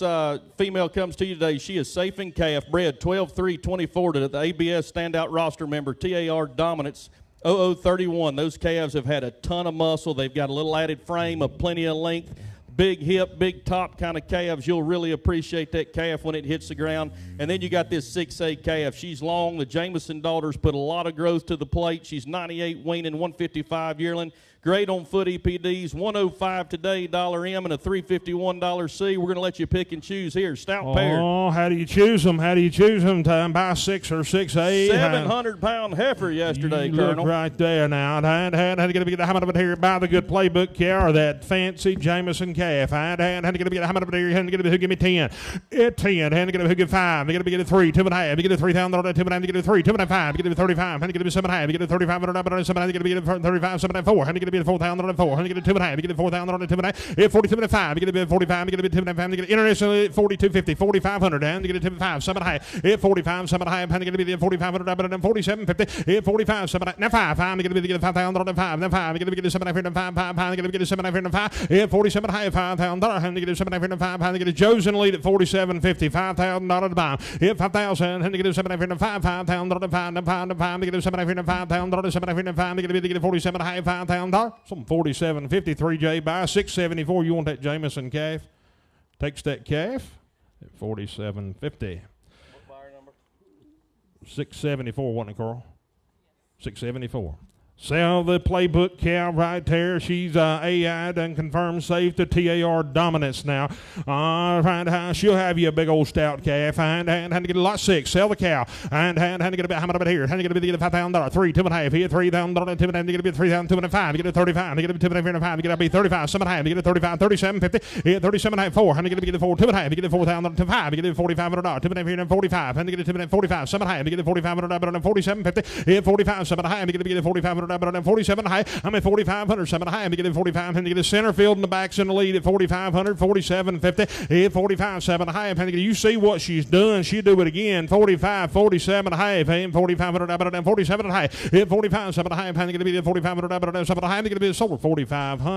A: female comes to you today. She is safe in calf, bred 12-3-24 to the ABS standout roster member, TAR Dominance 0031. Those calves have had a ton of muscle. They've got a little added frame, of plenty of length. Big hip, big top kind of calves. You'll really appreciate that calf when it hits the ground. And then you got this 6A calf. She's long. The Jameson daughters put a lot of growth to the plate. She's 98 weaning, 155 yearling. Great on foot EPDs, 105 today, $M, and a $351 C. We're going to let you pick and choose here. Stout pair.
D: Oh, how do you choose them? How do you choose them? Time buy 6 or 6A.
A: 700-pound heifer yesterday,
D: you
A: Colonel.
D: Look right there now. How to get how much of it here? Buy the good playbook cow or that fancy Jameson calf. How to get how much of it here? How to get who give me 10? 10. How to get who give 5? How to get a 3? 2.5. Get a 3,000. 2.5. Get a 3. 2.5. Get a 35. How to get a 7.5. Get a 35. 7.5. Get a 35. 7.4. How to get a 4,004. How to get a 2.5. Get a 4,000. 2.5. Get 47.5. Get a 45. Get a 2.5. Get international 4250. 4,500. And get a 2.5. 7.5. Get 45. 7.5. And get a 4,500. 47.50. Get 45. 7. Now 5. Get a 5,000. 5. Then 5. Get a 7.5. 5. 5. Get a 7.5. 5. Get 47.5. 5,000. And get a 7.5. And get a Joe's in the lead at 47.50. $5,000 to buy. Get 5,000. And get a 7.5. 5,000. 5. Get a 7.5. 5,000. 7.5. Get a 47.5. $5,000. Some 47.50. 3J buy 674. You want that Jameson calf? Takes that calf at 47.50.
A: What buyer number?
D: 674, wasn't it, Carl? 674. Sell the playbook cow right there. She's AI done confirmed safe to TAR dominance now. She'll have you a big old stout calf. And to get a lot 6. Sell the cow. And to get a bit, how much about here? And to get a bit, $5,000. 3, 2.5. Here, $3,000. 2.5. To get a bit, $3,205. To get a 35. To get a bit, $2.5. To get a bit, 35. 7.5. To get a 35. 37.50. Here, 37.5. 4. And to get a bit, 4. 2.5. To get a 4,000. To 5. To get a $4,500. 2.5. Here, 45. And to get a 2.45. 7.5. To get a $4,500. 47.50. Here, 45. 7.5. To get a $4,500. 47 high. I'm at 4,500. 7 high. I'm getting 45. I'm getting center field in the back's in the lead at 4,500. 47.50. At 45. 7 high. You see what she's done. She'll do it again. 45. 47 high. And 4,500. 47 high. At 45. 7 high. I'm going to be at 4,500. 7 high. I'm going to be sold 4,500.